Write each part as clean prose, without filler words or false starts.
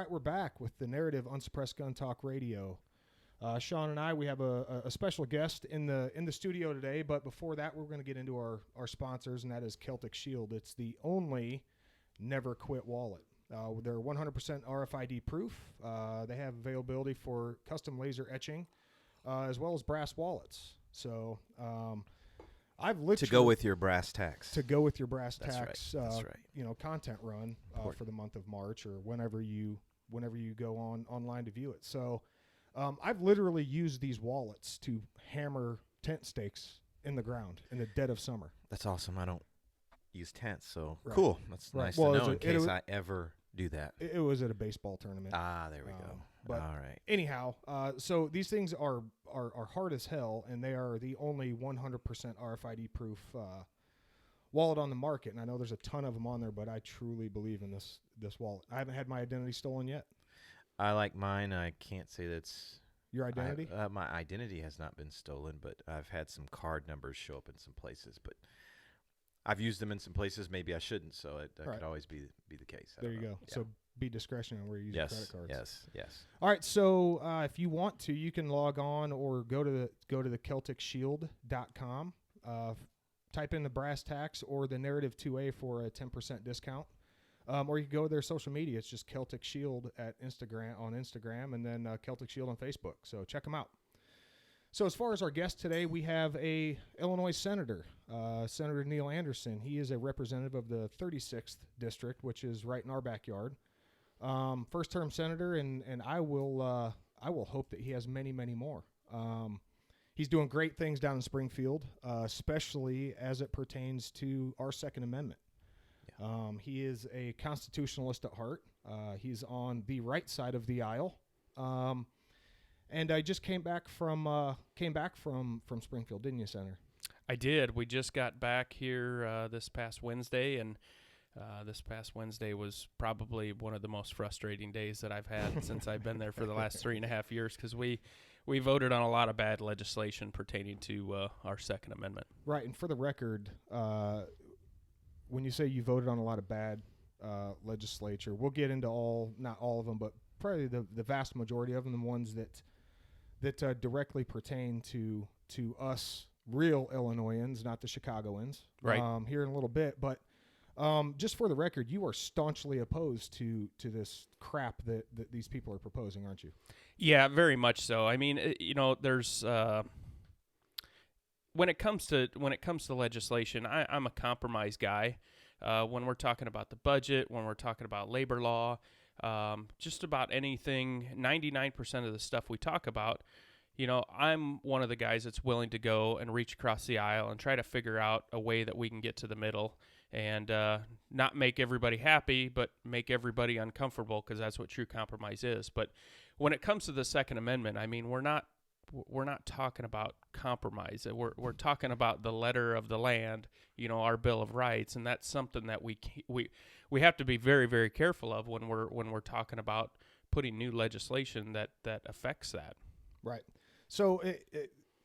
right, we're back with the Narrative Unsuppressed Gun Talk Radio. Sean and I, we have a special guest in the studio today, but before that, we're going to get into our sponsors, and that is Celtic Shield. It's the only never quit wallet. They're 100% RFID proof. They have availability for custom laser etching, as well as brass wallets. So I've literally to go with your brass tacks. To go with your brass tacks. That's right. You know, content run for the month of March or whenever you go online to view it. So I've literally used these wallets to hammer tent stakes in the ground in the dead of summer. That's awesome. I don't use tents, so right. cool. That's nice to know in case I ever do that. It was at a baseball tournament. There we go. But all right. Anyhow, so these things are hard as hell, and they are the only 100% RFID proof wallet on the market. And I know there's a ton of them on there, but I truly believe in this wallet. I haven't had my identity stolen yet. I like mine. I can't say that's your identity. My identity has not been stolen, but I've had some card numbers show up in some places. But I've used them in some places. Maybe I shouldn't, so that could always be the case. There you go. Yeah. So be discretionary where you use your credit cards. Yes. All right. So if you want to, you can log on or go to the CelticShield.com. Type in the brass tacks or the Narrative 2A for a 10% discount. Or you can go to their social media. It's just Celtic Shield on Instagram, and then Celtic Shield on Facebook. So check them out. So as far as our guest today, we have a Illinois senator, Senator Neil Anderson. He is a representative of the 36th district, which is right in our backyard. First-term senator, and I will hope that he has many, many more. He's doing great things down in Springfield, especially as it pertains to our Second Amendment. He is a constitutionalist at heart. He's on the right side of the aisle. And I just came back from Springfield, didn't you, Senator? I did. We just got back here this past Wednesday, and this past Wednesday was probably one of the most frustrating days that I've had since I've been there for the last 3.5 years, because we voted on a lot of bad legislation pertaining to our Second Amendment. Right, and for the record, when you say you voted on a lot of bad legislature, we'll get into not all of them, but probably the vast majority of them, the ones that directly pertain to us real Illinoisans, not the Chicagoans, right. Here in a little bit. But just for the record, you are staunchly opposed to this crap that these people are proposing, aren't you? Yeah, very much so. I mean, there's when it comes to legislation, I'm a compromise guy. When we're talking about the budget, when we're talking about labor law, just about anything, 99% of the stuff we talk about, I'm one of the guys that's willing to go and reach across the aisle and try to figure out a way that we can get to the middle and not make everybody happy, but make everybody uncomfortable, because that's what true compromise is. But when it comes to the Second Amendment, I mean, we're not talking about compromise. We're talking about the letter of the land, our Bill of Rights, and that's something that we have to be very, very careful of when we're talking about putting new legislation that affects that. Right. So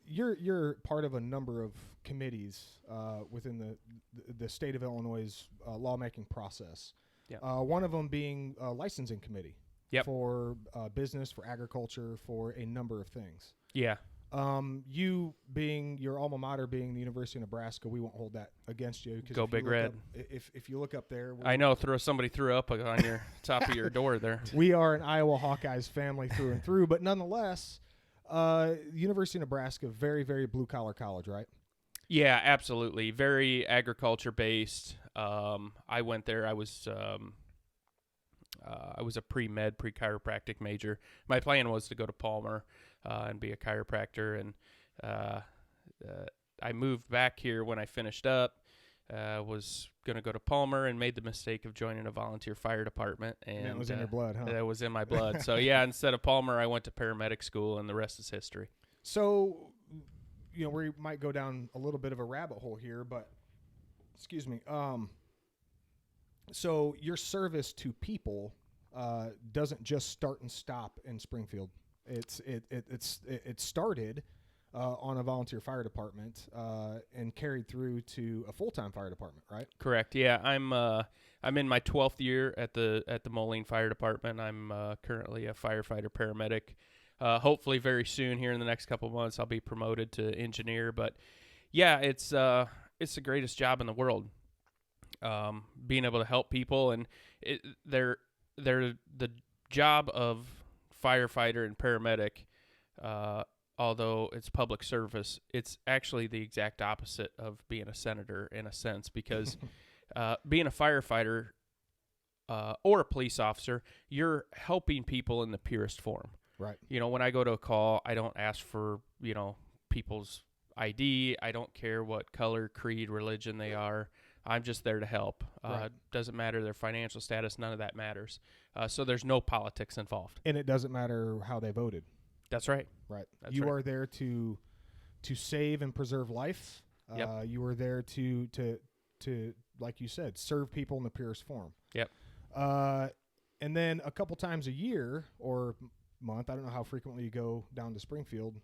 you're part of a number of committees within the state of Illinois' lawmaking process. Yeah. One of them being a licensing committee. Yep. For business, for agriculture, for a number of things. Yeah. You being your alma mater being the University of Nebraska, we won't hold that against you. Go Big Red. If you look up there. I know, somebody threw up on your top of your door there. We are an Iowa Hawkeyes family through and through, but nonetheless, University of Nebraska, very, very blue-collar college, right? Yeah, absolutely. Very agriculture-based. I went there. I was a pre-med, pre-chiropractic major. My plan was to go to Palmer and be a chiropractor, and I moved back here when I finished up. Was going to go to Palmer and made the mistake of joining a volunteer fire department. And that was in your blood, huh? That was in my blood. So, yeah, instead of Palmer, I went to paramedic school, and the rest is history. So, we might go down a little bit of a rabbit hole here, but, excuse me, so your service to people doesn't just start and stop in Springfield. It started on a volunteer fire department and carried through to a full-time fire department, right? Correct. Yeah, I'm in my 12th year at the Moline Fire Department. I'm currently a firefighter paramedic. Hopefully, very soon here in the next couple of months, I'll be promoted to engineer. But yeah, it's the greatest job in the world. Being able to help people, and they're the job of firefighter and paramedic. Although it's public service, it's actually the exact opposite of being a senator in a sense, because being a firefighter or a police officer, you're helping people in the purest form. Right. When I go to a call, I don't ask for, people's ID. I don't care what color, creed, religion they are. I'm just there to help. Right. Doesn't matter their financial status. None of that matters. So there's no politics involved. And it doesn't matter how they voted. That's right. Right. That's you right. are there to save and preserve life. Yep. You are there to like you said, serve people in the purest form. Yep. And then a couple times a year or month, I don't know how frequently you go down to Springfield,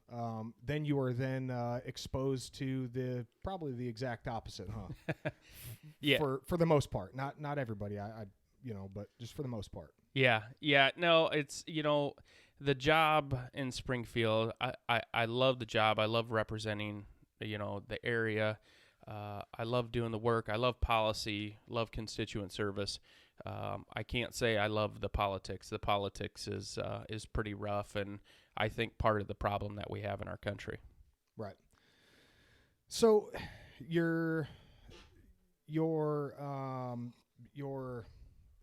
then you are then exposed to probably the exact opposite, huh? Yeah. For the most part. Not everybody, but just for the most part. Yeah. Yeah. No, it's, the job in Springfield, I love the job. I love representing, the area. I love doing the work. I love policy, love constituent service. I can't say I love the politics. The politics is pretty rough, and I think part of the problem that we have in our country. Right. So your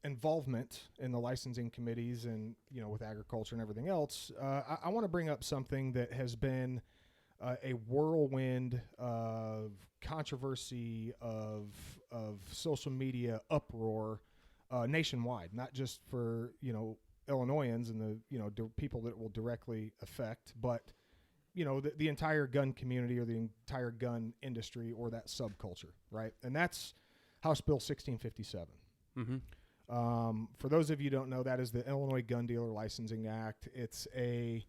involvement in the licensing committees and, with agriculture and everything else, I want to bring up something that has been a whirlwind of controversy, of social media uproar nationwide, not just for, Illinoisans and the, people that it will directly affect, but, the entire gun community or the entire gun industry or that subculture, right? And that's House Bill 1657. Mm-hmm. For those of you who don't know, that is the Illinois Gun Dealer Licensing Act. It's a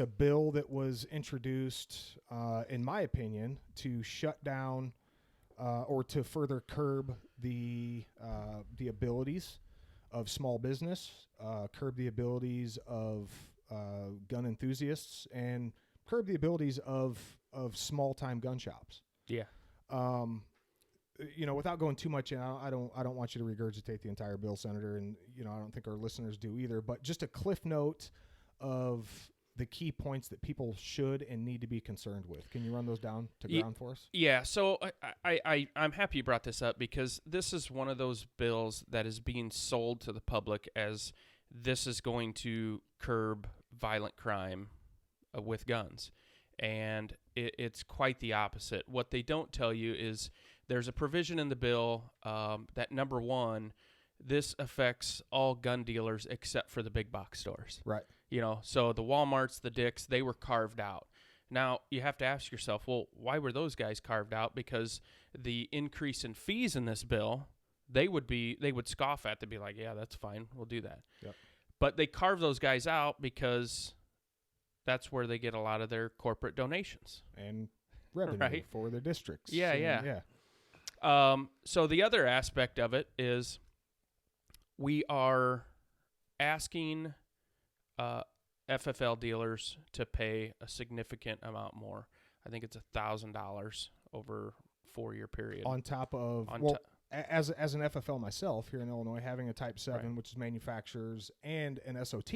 bill that was introduced, in my opinion, to shut down or to further curb the abilities of small business, curb the abilities of gun enthusiasts, and curb the abilities of small-time gun shops. Yeah. Without going too much in, I don't want you to regurgitate the entire bill, Senator, and I don't think our listeners do either. But just a cliff note of the key points that people should and need to be concerned with. Can you run those down to ground for us? Yeah. So I'm happy you brought this up, because this is one of those bills that is being sold to the public as this is going to curb violent crime with guns, and it's quite the opposite. What they don't tell you is there's a provision in the bill that, number one, this affects all gun dealers except for the big box stores. Right. So the Walmarts, the Dicks, they were carved out. Now, you have to ask yourself, well, why were those guys carved out? Because the increase in fees in this bill, they would scoff at. They'd be like, yeah, that's fine. We'll do that. Yep. But they carve those guys out because that's where they get a lot of their corporate donations. And revenue right? for the districts. Yeah. So the other aspect of it is we are asking FFL dealers to pay a significant amount more. I think it's $1,000 over a 4-year period. On top of, as an FFL myself here in Illinois, having a Type 7, right, which is manufacturers, and an SOT,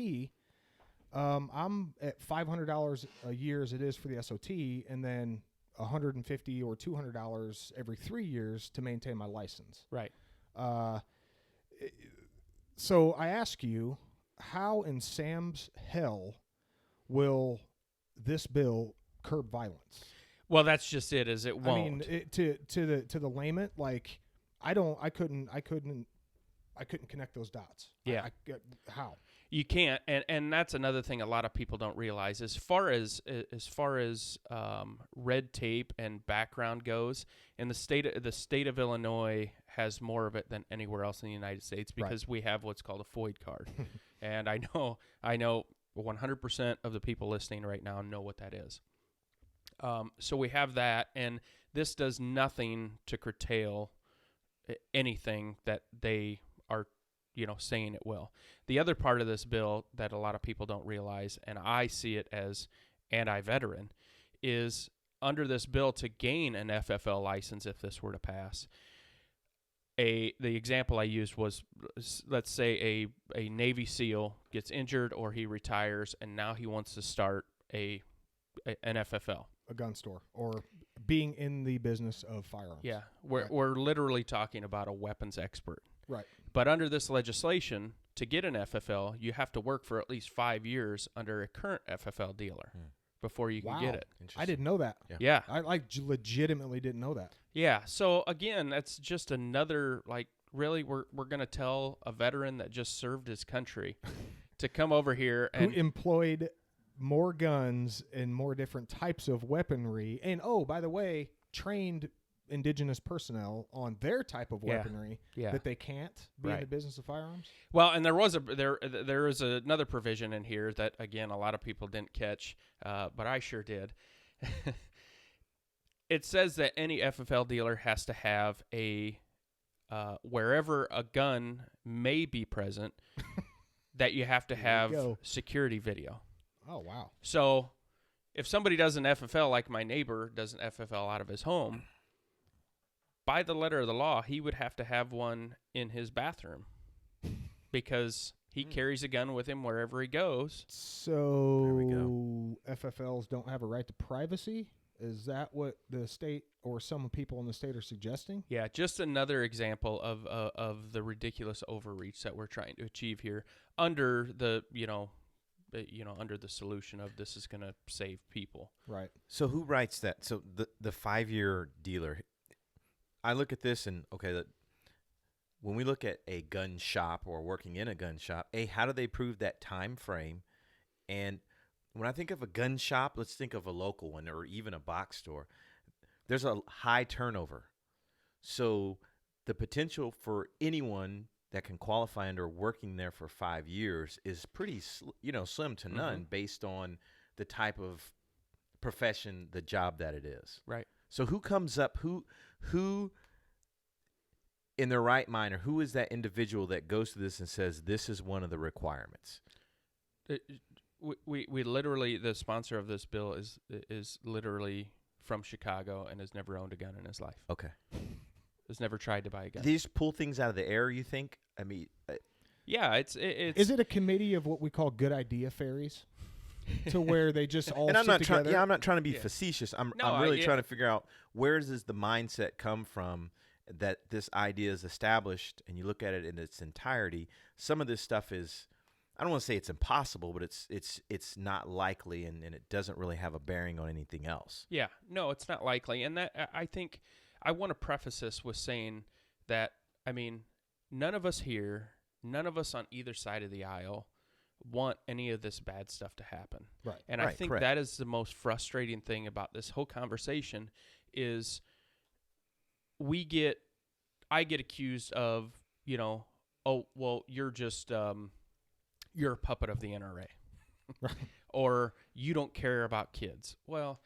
I'm at $500 a year as it is for the SOT, and then $150 or $200 every 3 years to maintain my license. Right. So I ask you, how in Sam's hell will this bill curb violence? Well, that's just it. Is it won't? I mean, to the layman, like I couldn't connect those dots. Yeah. How? You can't, and that's another thing a lot of people don't realize. As far as red tape and background goes, in the state of Illinois has more of it than anywhere else in the United States, because right, we have what's called a FOID card, and I know 100% of the people listening right now know what that is. So we have that, and this does nothing to curtail anything that they are, saying it will. The other part of this bill that a lot of people don't realize, and I see it as anti-veteran, is under this bill to gain an FFL license, if this were to pass, the example I used was, let's say a Navy SEAL gets injured or he retires, and now he wants to start an FFL. A gun store, or being in the business of firearms. Yeah, we're literally talking about a weapons expert. Right. But under this legislation, to get an FFL, you have to work for at least 5 years under a current FFL dealer before you can get it. I didn't know that. Yeah. I legitimately didn't know that. Yeah. So again, that's just another, really, we're going to tell a veteran that just served his country to come over here and who employed more guns and more different types of weaponry, and by the way, trained indigenous personnel on their type of weaponry that they can't be in the business of firearms. Well, and there is another provision in here that, again, a lot of people didn't catch, but I sure did. It says that any FFL dealer has to have wherever a gun may be present, that you have to have security video. Oh, wow. So if somebody does an FFL, like my neighbor does an FFL out of his home, by the letter of the law, he would have to have one in his bathroom because he carries a gun with him wherever he goes. So there we go. FFLs don't have a right to privacy? Is that what the state or some people in the state are suggesting? Yeah, just another example of the ridiculous overreach that we're trying to achieve here under the, under the solution of this is going to save people. Right. So who writes that? So the 5-year dealer, I look at this and, when we look at a gun shop or working in a gun shop, how do they prove that time frame? And when I think of a gun shop, let's think of a local one or even a box store. There's a high turnover. So the potential for anyone that can qualify under working there for 5 years is pretty, slim to none based on the type of profession, the job that it is. Right. So who comes up, who in their right mind, or who is that individual that goes to this and says, this is one of the requirements? We literally, the sponsor of this bill is literally from Chicago and has never owned a gun in his life. Okay. Has never tried to buy a gun. These pull things out of the air, you think? I mean, yeah, it's. Is it a committee of what we call good idea fairies, to where they just all and I'm sit not together? I'm not trying to be facetious. I'm really trying to figure out where does the mindset come from that this idea is established, and you look at it in its entirety. Some of this stuff is, I don't want to say it's impossible, but it's not likely, and it doesn't really have a bearing on anything else. Yeah, no, it's not likely. And that, I think I want to preface this with saying that, none of us here, none of us on either side of the aisle want any of this bad stuff to happen. Right. And I think that is the most frustrating thing about this whole conversation is I get accused of, oh, well, you're just, you're a puppet of the NRA. Or you don't care about kids. Well,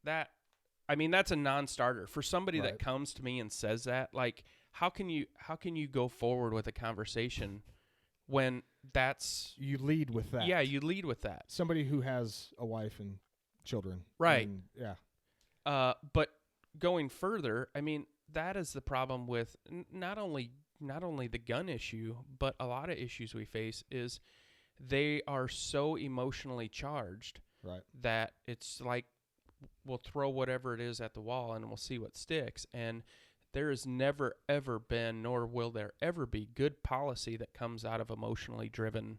that's a non-starter for somebody that comes to me and says that. Like, how can you go forward with a conversation when you lead with that? Yeah, you lead with that. Somebody who has a wife and children, right? Yeah. But going further, that is the problem with not only the gun issue, but a lot of issues we face is they are so emotionally charged, that it's like we'll throw whatever it is at the wall and we'll see what sticks. And there has never, ever been, nor will there ever be, good policy that comes out of emotionally driven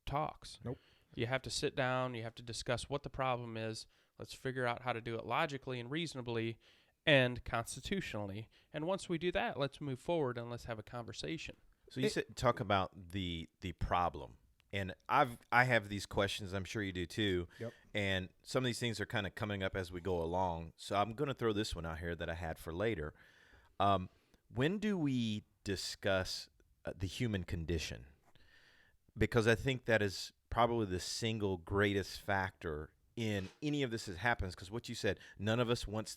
talks. Nope. You have to sit down. You have to discuss what the problem is. Let's figure out how to do it logically and reasonably and constitutionally. And once we do that, let's move forward and let's have a conversation. So you talk about the problem. And I have these questions. I'm sure you do too. Yep. And some of these things are kind of coming up as we go along. So I'm going to throw this one out here that I had for later. When do we discuss the human condition? Because I think that is probably the single greatest factor in any of this happens, because what you said, none of us wants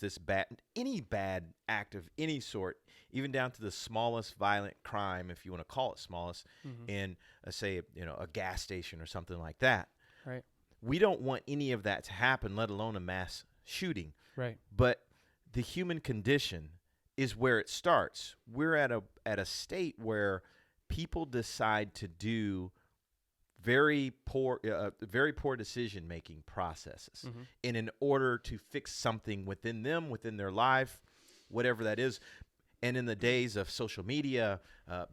any bad act of any sort, even down to the smallest violent crime, if you want to call it smallest, in say a gas station or something like that. Right. We don't want any of that to happen, let alone a mass shooting. Right. But the human condition is where it starts. We're at a state where people decide to do very poor decision-making processes. And in order to fix something within them, within their life, whatever that is. And in the days of social media,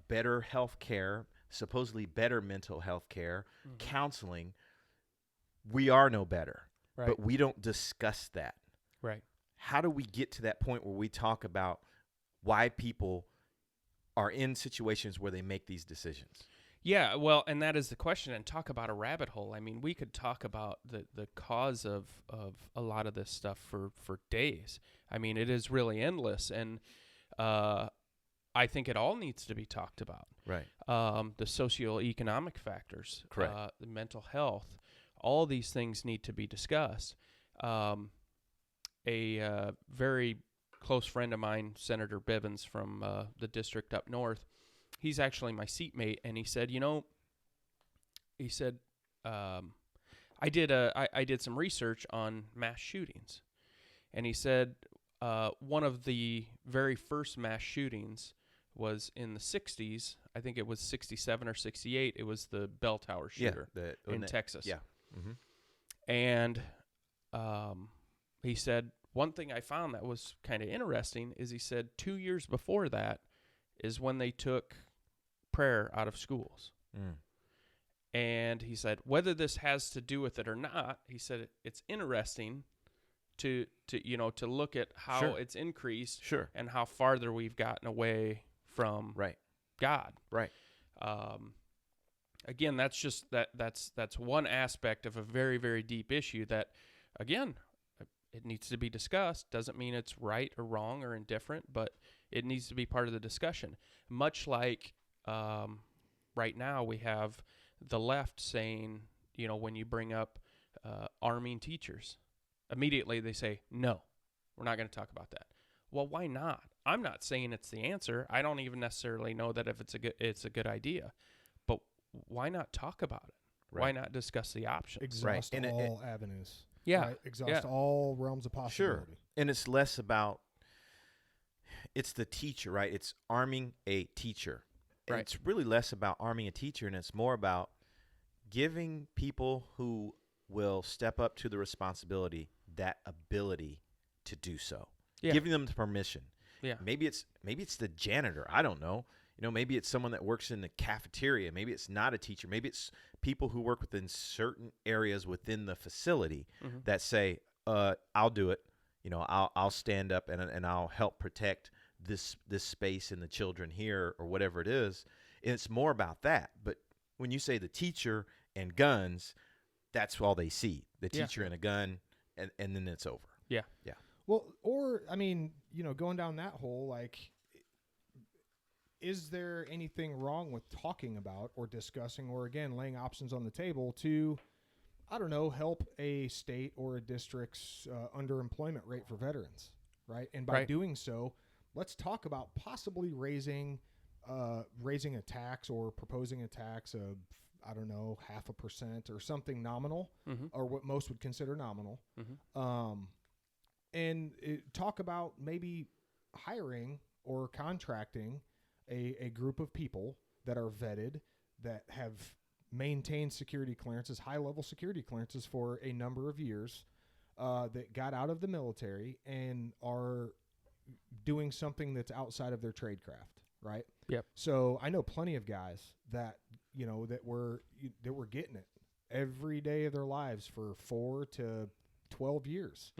better health care, supposedly better mental health care, counseling, we are no better. Right. But we don't discuss that. Right. How do we get to that point where we talk about why people are in situations where they make these decisions? Yeah, well, and that is the question, and talk about a rabbit hole. I mean, we could talk about the cause of a lot of this stuff for days. I mean, it is really endless, and I think it all needs to be talked about. Right. The socioeconomic factors, Correct. The mental health, all these things need to be discussed. A very close friend of mine, Senator Bivens from the district up north, he's actually my seatmate, and he said, I did some research on mass shootings, and he said one of the very first mass shootings was in the 60s. I think it was 67 or 68. It was the bell tower shooter in Texas. Yeah. Mm-hmm. And he said, one thing I found that was kind of interesting is he said 2 years before that is when they took prayer out of schools. And he said, whether this has to do with it or not, he said it's interesting to look at how it's increased and how farther we've gotten away from God. Right. Again, that's just that's one aspect of a very, very deep issue that, again, it needs to be discussed. Doesn't mean it's right or wrong or indifferent, but it needs to be part of the discussion. Much like right now we have the left saying, when you bring up arming teachers, immediately they say, no, we're not going to talk about that. Well, why not? I'm not saying it's the answer. I don't even necessarily know that if it's a good idea, but why not talk about it? Right. Why not discuss the options? Exhaust And all avenues. Yeah. Right? Exhaust all realms of possibility. Sure. And it's less about, it's the teacher, right? It's arming a teacher. And Right. it's really less about arming a teacher, and it's more about giving people who will step up to the responsibility that ability to do so. Yeah. Giving them the permission. Yeah. Maybe it's the janitor. I don't know. Maybe it's someone that works in the cafeteria. Maybe it's not a teacher. Maybe it's people who work within certain areas within the facility that say, I'll do it. I'll stand up and I'll help protect this space and the children here, or whatever it is. And it's more about that. But when you say the teacher and guns, that's all they see. The teacher and a gun, and then it's over. Yeah. Yeah. Well, or, I mean, going down that hole, like, is there anything wrong with talking about or discussing or, again, laying options on the table to, I don't know, help a state or a district's underemployment rate for veterans, right? And by doing so, let's talk about possibly raising a tax or proposing a tax of, I don't know, 0.5% or something nominal, or what most would consider nominal. And talk about maybe hiring or contracting a group of people that are vetted, that have maintained security clearances, high-level security clearances for a number of years, that got out of the military and are doing something that's outside of their trade craft, right? Yep. So I know plenty of guys that, that were getting it every day of their lives for 4 to 12 years.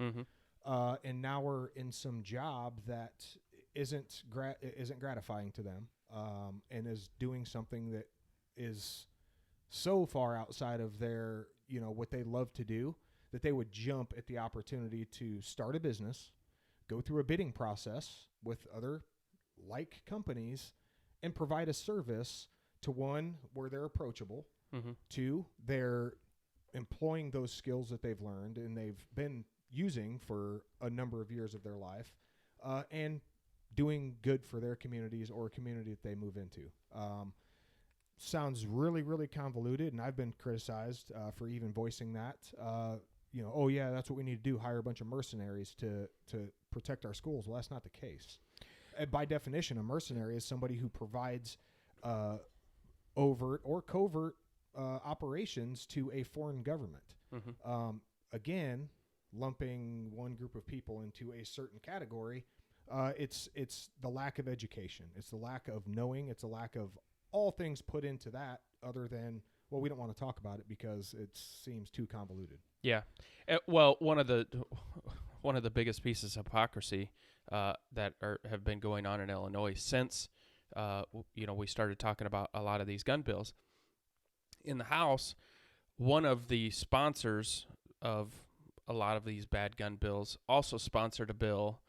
And now we're in some job that isn't gratifying to them, and is doing something that is so far outside of their, what they love to do, that they would jump at the opportunity to start a business, go through a bidding process with other like companies, and provide a service to, one, where they're approachable, two, they're employing those skills that they've learned and they've been using for a number of years of their life, and doing good for their communities or a community that they move into. Sounds really, really convoluted, and I've been criticized for even voicing that. Oh yeah, that's what we need to do, hire a bunch of mercenaries to protect our schools. Well, that's not the case. By definition, a mercenary is somebody who provides overt or covert operations to a foreign government. Mm-hmm. Again, lumping one group of people into a certain category, it's the lack of education. It's the lack of knowing. It's a lack of all things put into that, other than, well, we don't want to talk about it because it seems too convoluted. Yeah. Well, one of the biggest pieces of hypocrisy that have been going on in Illinois since we started talking about a lot of these gun bills. In the House, one of the sponsors of a lot of these bad gun bills also sponsored a bill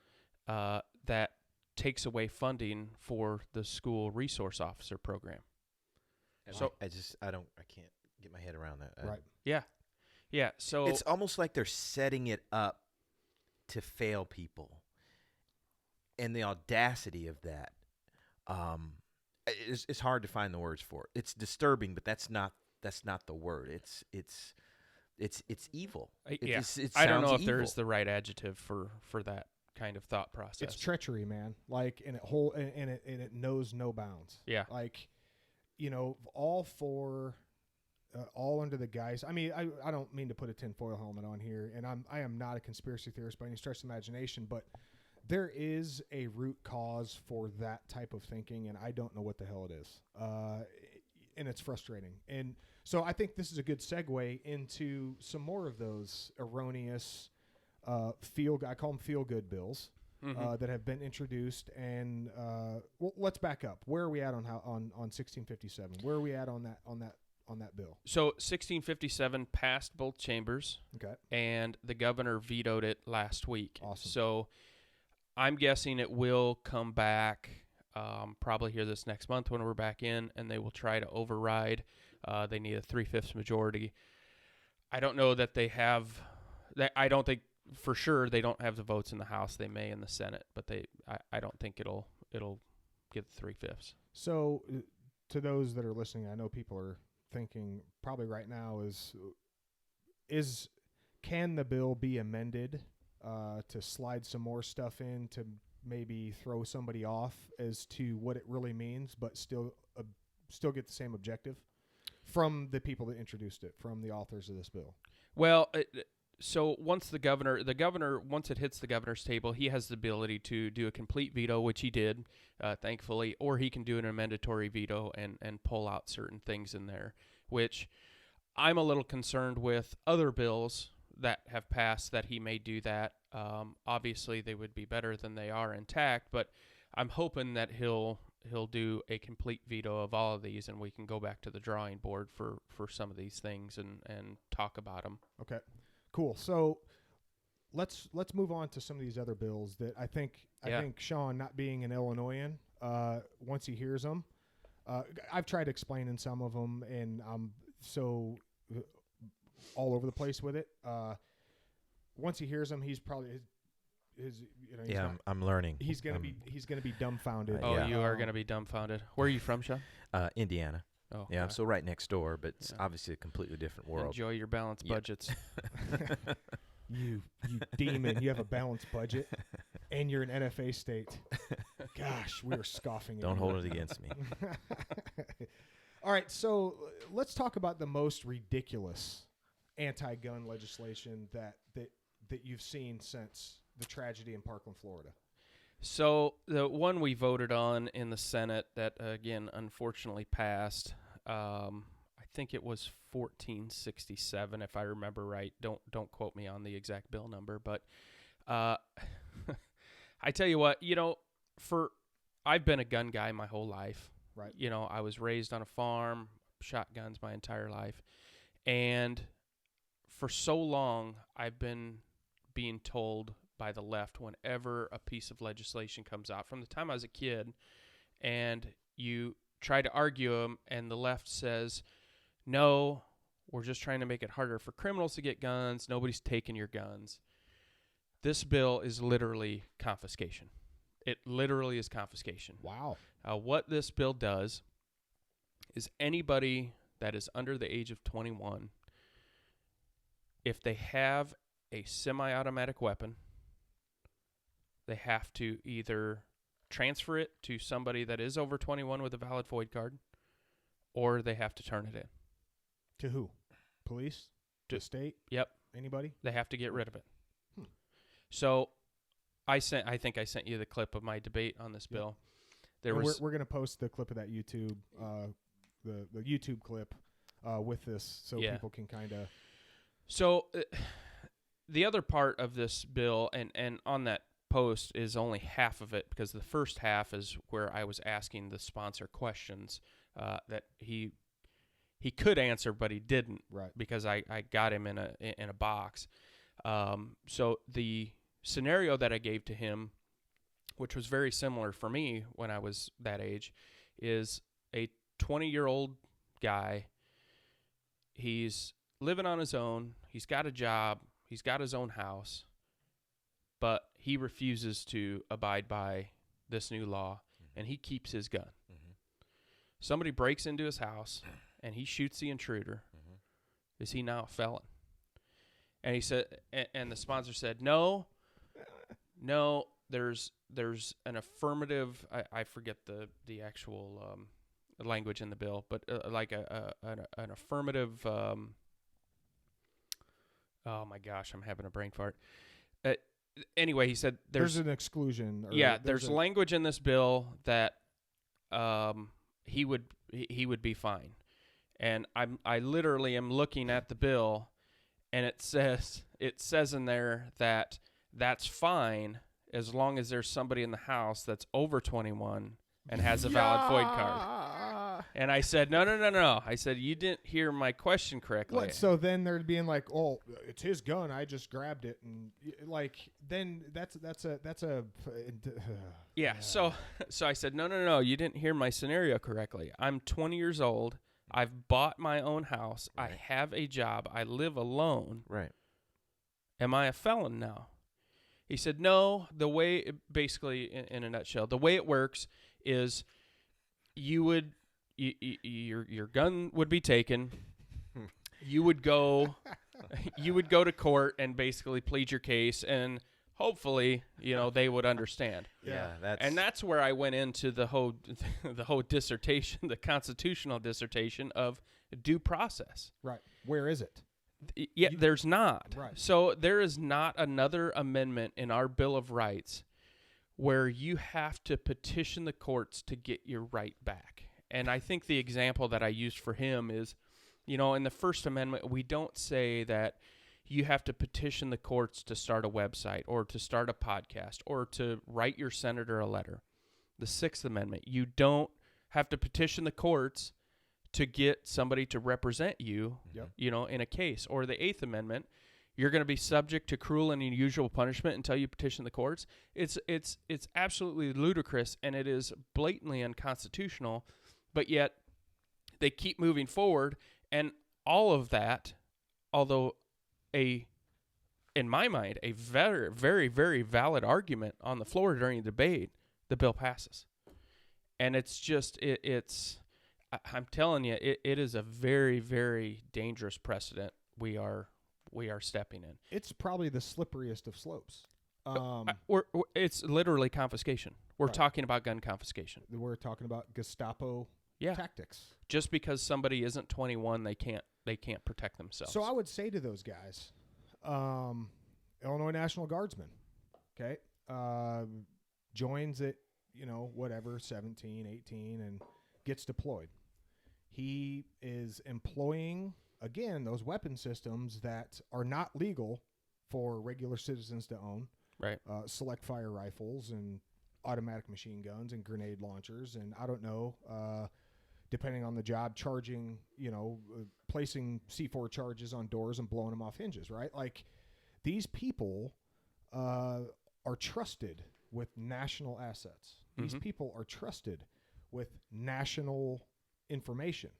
that takes away funding for the school resource officer program. So I can't get my head around that. Right. Yeah. So it's almost like they're setting it up to fail people, and the audacity of that. It's hard to find the words for it. It's disturbing, but that's not the word. It's evil. I don't know if there's the right adjective for that kind of thought process. It's treachery, man. Like, and it knows no bounds. Yeah. Like, all under the guise. I mean, I don't mean to put a tinfoil helmet on here, and I am not a conspiracy theorist by any stretch of the imagination, but there is a root cause for that type of thinking, and I don't know what the hell it is. And it's frustrating. And so I think this is a good segue into some more of those erroneous I call them feel-good bills. Mm-hmm. That have been introduced, and let's back up. Where are we at on 1657? Where are we at on that bill? So 1657 passed both chambers. Okay. And the governor vetoed it last week. Awesome. So I'm guessing it will come back probably here this next month when we're back in, and they will try to override. They need a 3/5 majority. I don't know that they have that. I don't think for sure they don't have the votes in the House. They may in the Senate, but I don't think it'll get the 3/5. So to those that are listening, I know people are thinking probably right now is can the bill be amended to slide some more stuff in to maybe throw somebody off as to what it really means, but still get the same objective from the people that introduced it, from the authors of this bill? Well, so once the governor, once it hits the governor's table, he has the ability to do a complete veto, which he did, thankfully, or he can do an amendatory veto and pull out certain things in there, which I'm a little concerned with other bills that have passed that he may do that. Obviously, they would be better than they are intact, but I'm hoping that he'll do a complete veto of all of these, and we can go back to the drawing board for some of these things and talk about them. Okay. Cool. So let's move on to some of these other bills that I think Sean, not being an Illinoisan, once he hears them, I've tried explaining some of them, and I'm so all over the place with it. Once he hears them, he's probably I'm learning. He's gonna be dumbfounded. Oh, you are gonna be dumbfounded. Where are you from, Sean? Indiana. Oh, yeah, so right next door, but it's obviously a completely different world. Enjoy your balanced budgets. You demon! You have a balanced budget, and you're an NFA state. Gosh, we are scoffing. Don't hold it against me. All right, so let's talk about the most ridiculous anti-gun legislation that you've seen since the tragedy in Parkland, Florida. So the one we voted on in the Senate that, again, unfortunately passed, I think it was 1467, if I remember right. Don't quote me on the exact bill number, but I tell you what, I've been a gun guy my whole life. Right. I was raised on a farm, shot guns my entire life, and for so long I've been being told by the left whenever a piece of legislation comes out, from the time I was a kid, and you try to argue them, and the left says, no, We're just trying to make it harder for criminals to get guns. Nobody's taking your guns. This bill is literally confiscation. It literally is confiscation. Wow. What this bill does is anybody that is under the age of 21, if they have a semi-automatic weapon, they have to either transfer it to somebody that is over 21 with a valid FOID card, or they have to turn it in. To who? Police? To state? Yep. Anybody? They have to get rid of it. So I think I sent you the clip of my debate on this bill. We're going to post the clip of that YouTube, the YouTube clip with this, so people can kind of. So the other part of this bill, and on that post is only half of it, because the first half is where I was asking the sponsor questions that he could answer, but he didn't, right? Because I got him in a box. So the scenario that I gave to him, which was very similar for me when I was that age, is a 20-year-old guy. He's living on his own. He's got a job. He's got his own house, but he refuses to abide by this new law, and he keeps his gun. Mm-hmm. Somebody breaks into his house, and he shoots the intruder. Mm-hmm. Is he now a felon? And he said, and the sponsor said, no, there's an affirmative. I forget the actual language in the bill, but like an affirmative. Oh my gosh, I'm having a brain fart. Anyway, he said there's an exclusion. There's language in this bill that he would be fine, and I literally am looking at the bill, and it says in there that that's fine as long as there's somebody in the house that's over 21 and has a valid FOID card. And I said, no. I said, you didn't hear my question correctly. What? So then they're being like, oh, it's his gun. I just grabbed it. And like, then that's a. Yeah. So I said, no. You didn't hear my scenario correctly. I'm 20 years old. I've bought my own house. Right. I have a job. I live alone. Right. Am I a felon now? He said, no. The way, basically, in a nutshell, the way it works is your gun would be taken. You would go to court and basically plead your case, and hopefully, they would understand. Yeah, that's where I went into the whole dissertation, the constitutional dissertation of due process. Right. Where is it? Yeah, there's not. Right. So there is not another amendment in our Bill of Rights where you have to petition the courts to get your right back. And I think the example that I used for him is, in the First Amendment, we don't say that you have to petition the courts to start a website or to start a podcast or to write your senator a letter. The Sixth Amendment, you don't have to petition the courts to get somebody to represent you, in a case. Or the Eighth Amendment, you're going to be subject to cruel and unusual punishment until you petition the courts. It's absolutely ludicrous, and it is blatantly unconstitutional, but yet they keep moving forward, and all of that, although in my mind, a very, very, very valid argument on the floor during the debate, the bill passes. And it's just, I'm telling you, it is a very, very dangerous precedent we are stepping in. It's probably the slipperiest of slopes. It's literally confiscation. We're Right. talking about gun confiscation. We're talking about Gestapo tactics. Just because somebody isn't 21, they can't protect themselves. So I would say to those guys, Illinois National Guardsman, okay, joins at, 17, 18, and gets deployed. He is employing, again, those weapon systems that are not legal for regular citizens to own. Right. Select fire rifles and automatic machine guns and grenade launchers. And I don't know, depending on the job, charging, placing C4 charges on doors and blowing them off hinges, right? Like, these people are trusted with national assets. These people are trusted with national information.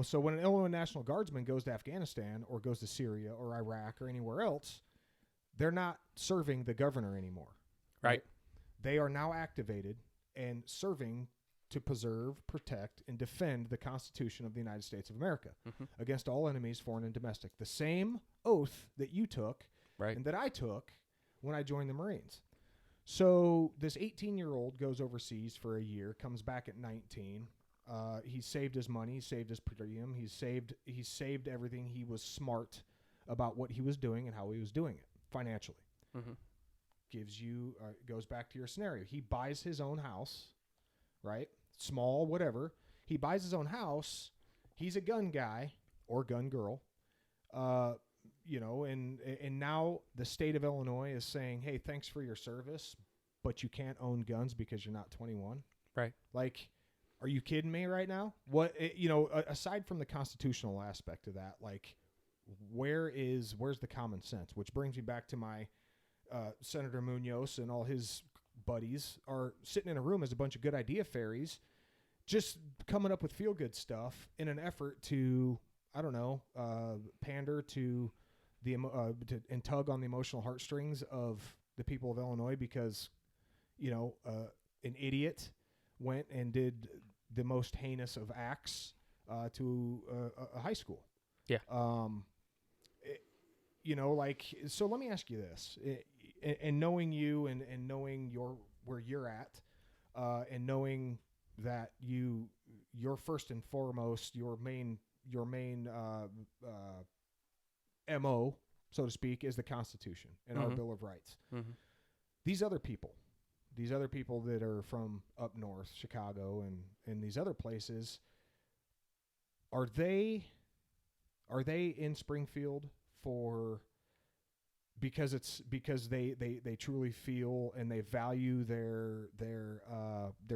So when an Illinois National Guardsman goes to Afghanistan or goes to Syria or Iraq or anywhere else, they're not serving the governor anymore. Right. They are now activated and serving to preserve, protect, and defend the Constitution of the United States of America against all enemies, foreign and domestic. The same oath that you took and that I took when I joined the Marines. So this 18-year-old goes overseas for a year, comes back at 19. He saved his money, he saved his per diem, he saved everything. He was smart about what he was doing and how he was doing it financially. Gives you goes back to your scenario. He buys his own house, right? Small, whatever. He buys his own house. He's a gun guy or gun girl, and now the state of Illinois is saying, "Hey, thanks for your service, but you can't own guns because you're not 21." Right. Like, are you kidding me right now? Aside from the constitutional aspect of that, like, where's the common sense? Which brings me back to my Senator Munoz and all his buddies are sitting in a room as a bunch of good idea fairies, just coming up with feel-good stuff in an effort to, pander to the and tug on the emotional heartstrings of the people of Illinois because, an idiot went and did the most heinous of acts to a high school. Yeah. So let me ask you this. And knowing you and knowing where you're at, and knowing that you're first and foremost, your main MO, so to speak, is the Constitution and our Bill of Rights. These other people that are from up north, Chicago and these other places, are they in Springfield because they truly feel and they value their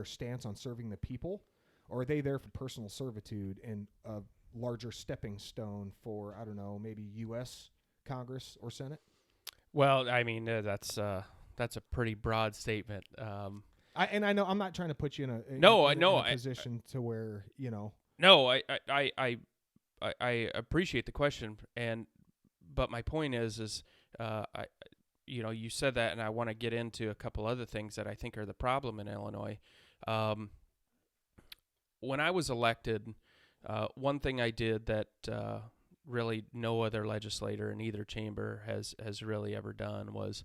stance on serving the people, or are they there for personal servitude and a larger stepping stone for, maybe U.S. Congress or Senate? Well, I mean, that's a pretty broad statement. I know I'm not trying to put you in a position to where No, I appreciate the question, but my point is you said that, and I want to get into a couple other things that I think are the problem in Illinois. When I was elected, one thing I did that really no other legislator in either chamber has really ever done was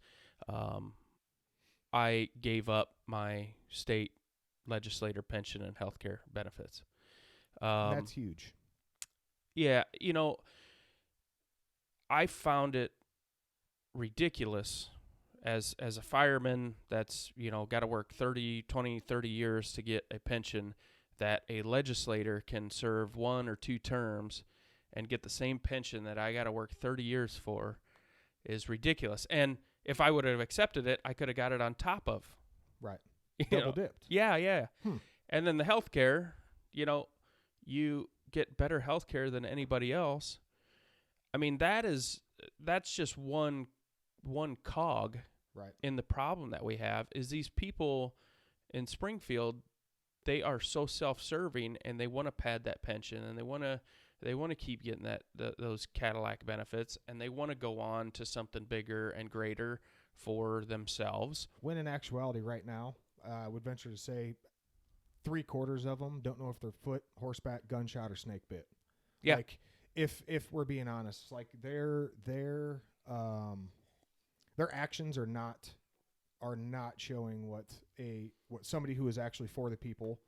I gave up my state legislator pension and health care benefits. That's huge. Yeah, I found it ridiculous as a fireman that's, got to work 30 years to get a pension, that a legislator can serve 1 or 2 terms and get the same pension that I got to work 30 years for is ridiculous. And if I would have accepted it, I could have got it on top of. Right. Double dipped. Yeah. And then the health care, you get better health care than anybody else. I mean, that's just one cog in the problem that we have is these people in Springfield, they are so self-serving and they want to pad that pension and they want to keep getting those Cadillac benefits, and they want to go on to something bigger and greater for themselves. When in actuality right now, I would venture to say 3/4 of them don't know if they're foot, horseback, gunshot, or snake bit. Yeah. Like if we're being honest, like their actions are not showing what somebody who is actually for the people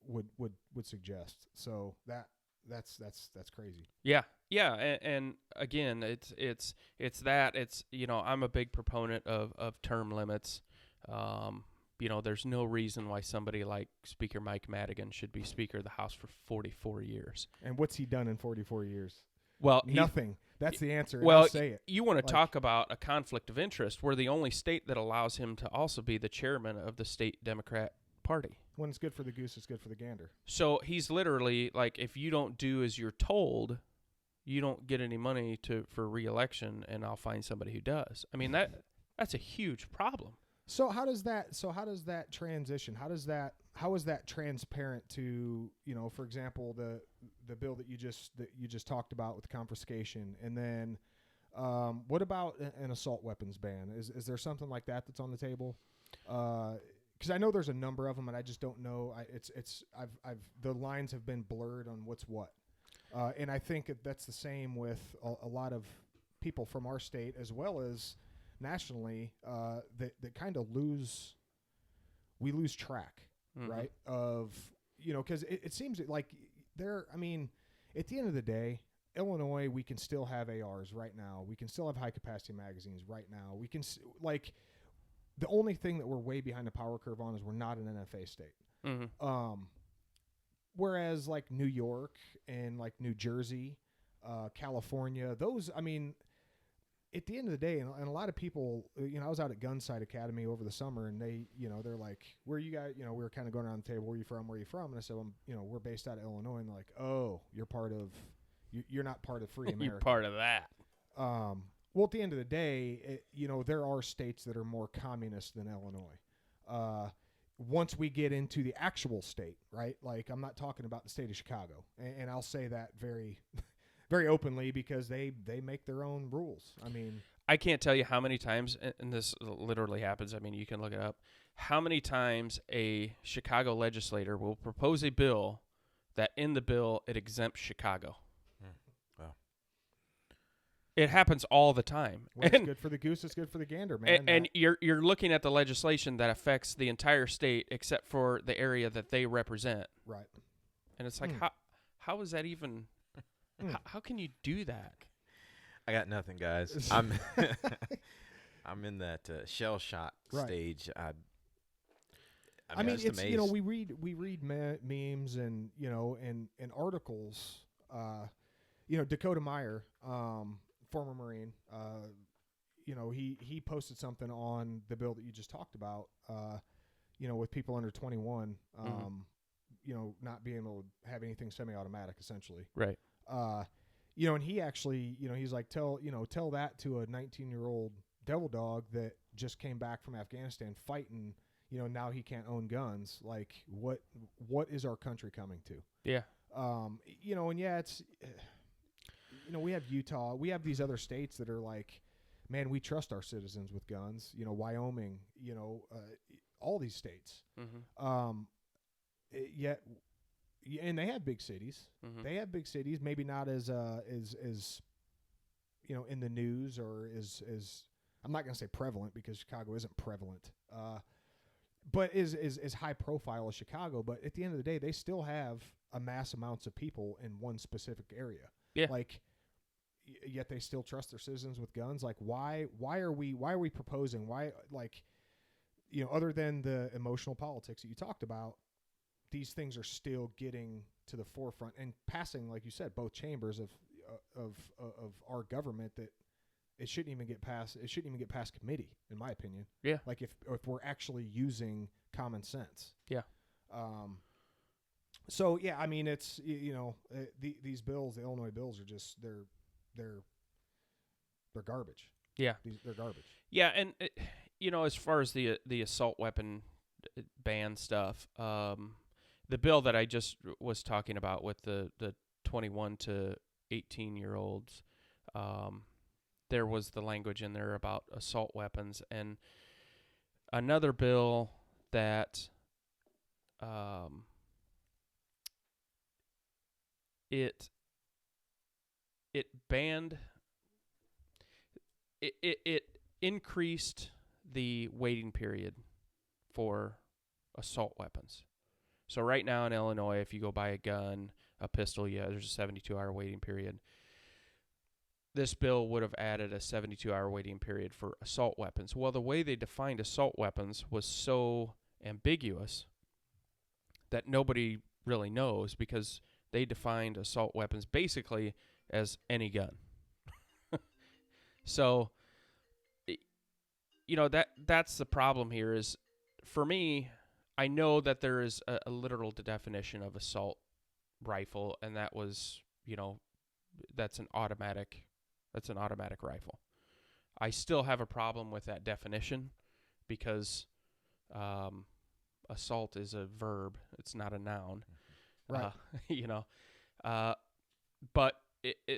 would suggest. So that's crazy. Yeah. And again, it's I'm a big proponent of term limits. There's no reason why somebody like Speaker Mike Madigan should be Speaker of the House for 44 years. And what's he done in 44 years? Well, nothing. That's the answer. Well, I'll say it. You want to talk about a conflict of interest. We're the only state that allows him to also be the chairman of the state Democrat Party. When it's good for the goose, it's good for the gander. So he's literally like, if you don't do as you're told, you don't get any money for re-election, and I'll find somebody who does. I mean, that's a huge problem. So how does that transition? How is that transparent to, for example, the bill that you just talked about with confiscation, and then what about an assault weapons ban? Is there something like that that's on the table? Because I know there's a number of them, and I just don't know. The lines have been blurred on what's what, and I think that's the same with a lot of people from our state as well as nationally, that kind of lose track, right? Of, because it seems like at the end of the day, Illinois, we can still have ARs right now. We can still have high capacity magazines right now. We can the only thing that we're way behind the power curve on is we're not an NFA state. Mm-hmm. Whereas like New York and like New Jersey, California, those, at the end of the day, and a lot of people, I was out at Gunsight Academy over the summer, and they, they're like, where you guys, we were kind of going around the table, where you from? And I said, well, we're based out of Illinois. And they're like, oh, you're not part of free America. You're part of that. Well, at the end of the day, there are states that are more communist than Illinois. Once we get into the actual state, right? Like, I'm not talking about the state of Chicago, and I'll say that very very openly, because they make their own rules. I can't tell you how many times, and this literally happens, you can look it up, how many times a Chicago legislator will propose a bill that in the bill it exempts Chicago. Wow. It happens all the time. Well, it's good for the goose, it's good for the gander, man. And you're looking at the legislation that affects the entire state except for the area that they represent. Right. And it's like, how is that even... How can you do that? I got nothing, guys. I'm in that shell shock stage. It's amazed. we read memes and and articles. Dakota Meyer, former Marine, he posted something on the bill that you just talked about. With people under 21, not being able to have anything semi-automatic, essentially. Right. And he actually, he's like, tell that to a 19-year-old devil dog that just came back from Afghanistan fighting, now he can't own guns. Like, what is our country coming to? Yeah. It's, we have Utah, we have these other states that are like, man, we trust our citizens with guns, Wyoming, all these states. Mm-hmm. Yet, and they have big cities. Mm-hmm. They have big cities, maybe not as in the news, or as I'm not going to say prevalent, because Chicago isn't prevalent, but is high profile as Chicago. But at the end of the day, they still have amass amounts of people in one specific area. Yeah. Like, yet they still trust their citizens with guns. Like, why are we proposing? Why, like, other than the emotional politics that you talked about, these things are still getting to the forefront and passing, like you said, both chambers of our government, that it shouldn't even get past committee, in my opinion. Yeah. Like, if we're actually using common sense. Yeah. So yeah, it's these bills, the Illinois bills, are just they're garbage. Yeah. They're garbage. Yeah, and as far as the assault weapon ban stuff, the bill that I just was talking about with the 21 to 18-year-olds, there was the language in there about assault weapons. And another bill that it banned, it increased the waiting period for assault weapons. So right now in Illinois, if you go buy a gun, a pistol, there's a 72-hour waiting period. This bill would have added a 72-hour waiting period for assault weapons. Well, the way they defined assault weapons was so ambiguous that nobody really knows, because they defined assault weapons basically as any gun. So, that's the problem here is, for me, I know that there is a literal definition of assault rifle, and that was, that's an automatic rifle. I still have a problem with that definition, because assault is a verb. It's not a noun. Right. But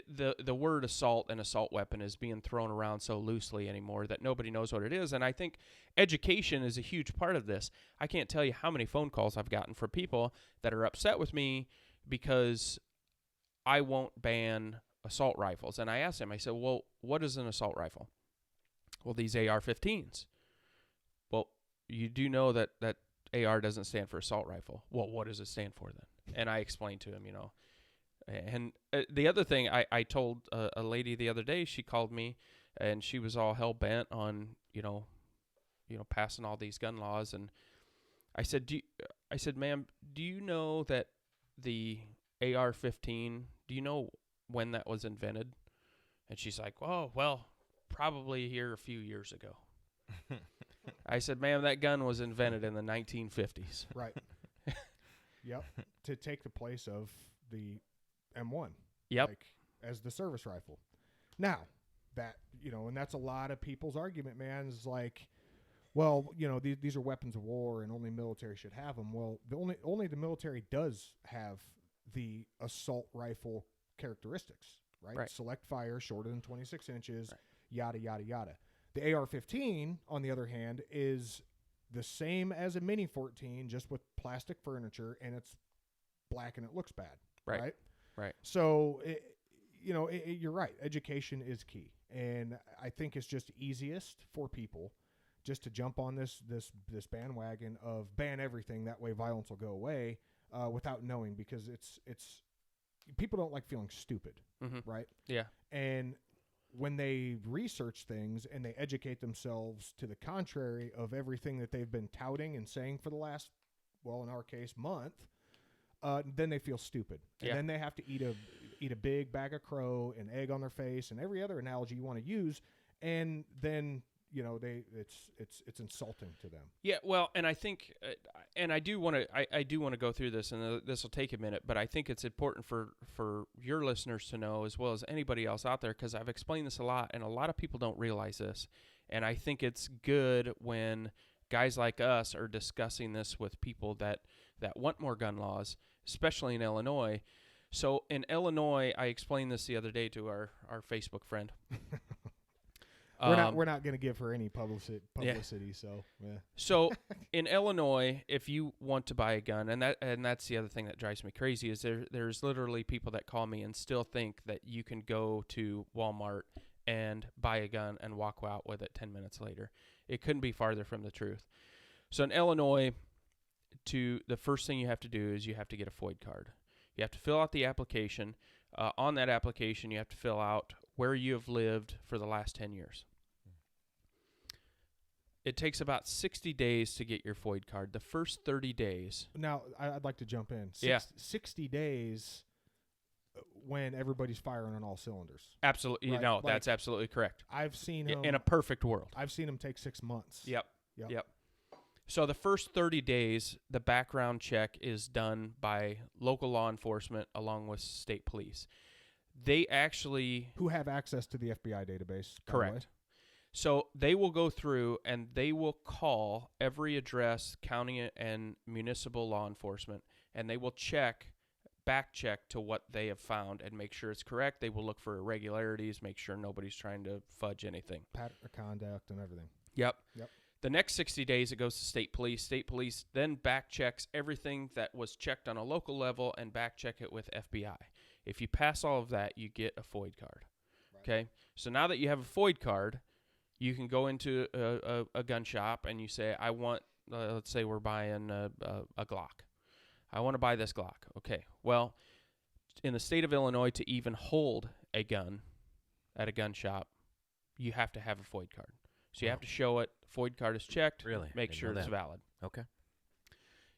the word assault and assault weapon is being thrown around so loosely anymore that nobody knows what it is. And I think education is a huge part of this. I can't tell you how many phone calls I've gotten from people that are upset with me because I won't ban assault rifles. And I asked them, I said, well, what is an assault rifle? Well, these AR-15s. Well, you do know that AR doesn't stand for assault rifle. Well, what does it stand for then? And I explained to him, And the other thing I told a lady the other day, she called me, and she was all hell bent on passing all these gun laws. And I said, ma'am, do you know that the AR-15? Do you know when that was invented? And she's like, oh, well, probably here a few years ago. I said, ma'am, that gun was invented in the 1950s. Right. Yep. To take the place of the M1. Yep. Like, as the service rifle. Now, that, and that's a lot of people's argument, man, is like, well, these are weapons of war and only military should have them. Well, only the military does have the assault rifle characteristics, right? Right. Select fire, shorter than 26 inches, right. Yada, yada, yada. The AR-15, on the other hand, is the same as a Mini 14, just with plastic furniture, and it's black and it looks bad, right? Right. So, you're right. Education is key, and I think it's just easiest for people just to jump on this bandwagon of ban everything. That way, violence will go away without knowing, because it's people don't like feeling stupid, right? Yeah. And when they research things and they educate themselves to the contrary of everything that they've been touting and saying for the last, well, in our case, month, then they feel stupid. And then they have to eat a big bag of crow and egg on their face and every other analogy you want to use. And then, it's insulting to them. Yeah. Well, and I think, and I do want to go through this, and this will take a minute, but I think it's important for your listeners to know, as well as anybody else out there, because I've explained this a lot, and a lot of people don't realize this. And I think it's good when guys like us are discussing this with people that want more gun laws, especially in Illinois. So in Illinois, I explained this the other day to our Facebook friend. We're not going to give her any publicity. Yeah. So yeah. So in Illinois, if you want to buy a gun, and that's the other thing that drives me crazy, is there's literally people that call me and still think that you can go to Walmart and buy a gun and walk out with it 10 minutes later. It couldn't be farther from the truth. So in Illinois, the first thing you have to do is you have to get a FOID card. You have to fill out the application. On that application, you have to fill out where you have lived for the last 10 years. It takes about 60 days to get your FOID card. The first 30 days. Now, I'd like to jump in. 60 days when everybody's firing on all cylinders. Absolutely. Right? That's absolutely correct. I've seen them. In a perfect world. I've seen them take 6 months. Yep. So the first 30 days, the background check is done by local law enforcement along with state police. They actually... Who have access to the FBI database. Correct. So they will go through and they will call every address, county and municipal law enforcement, and they will back check to what they have found and make sure it's correct. They will look for irregularities, make sure nobody's trying to fudge anything. Pattern of conduct and everything. Yep. The next 60 days, it goes to state police. State police then back checks everything that was checked on a local level and back check it with FBI. If you pass all of that, you get a FOID card. Right. Okay? So now that you have a FOID card, you can go into a gun shop and you say, I want, let's say we're buying a Glock. I want to buy this Glock. Okay. Well, in the state of Illinois, to even hold a gun at a gun shop, you have to have a FOID card. So you have to show it. FOID card is checked. Really? Make sure it's valid. Okay.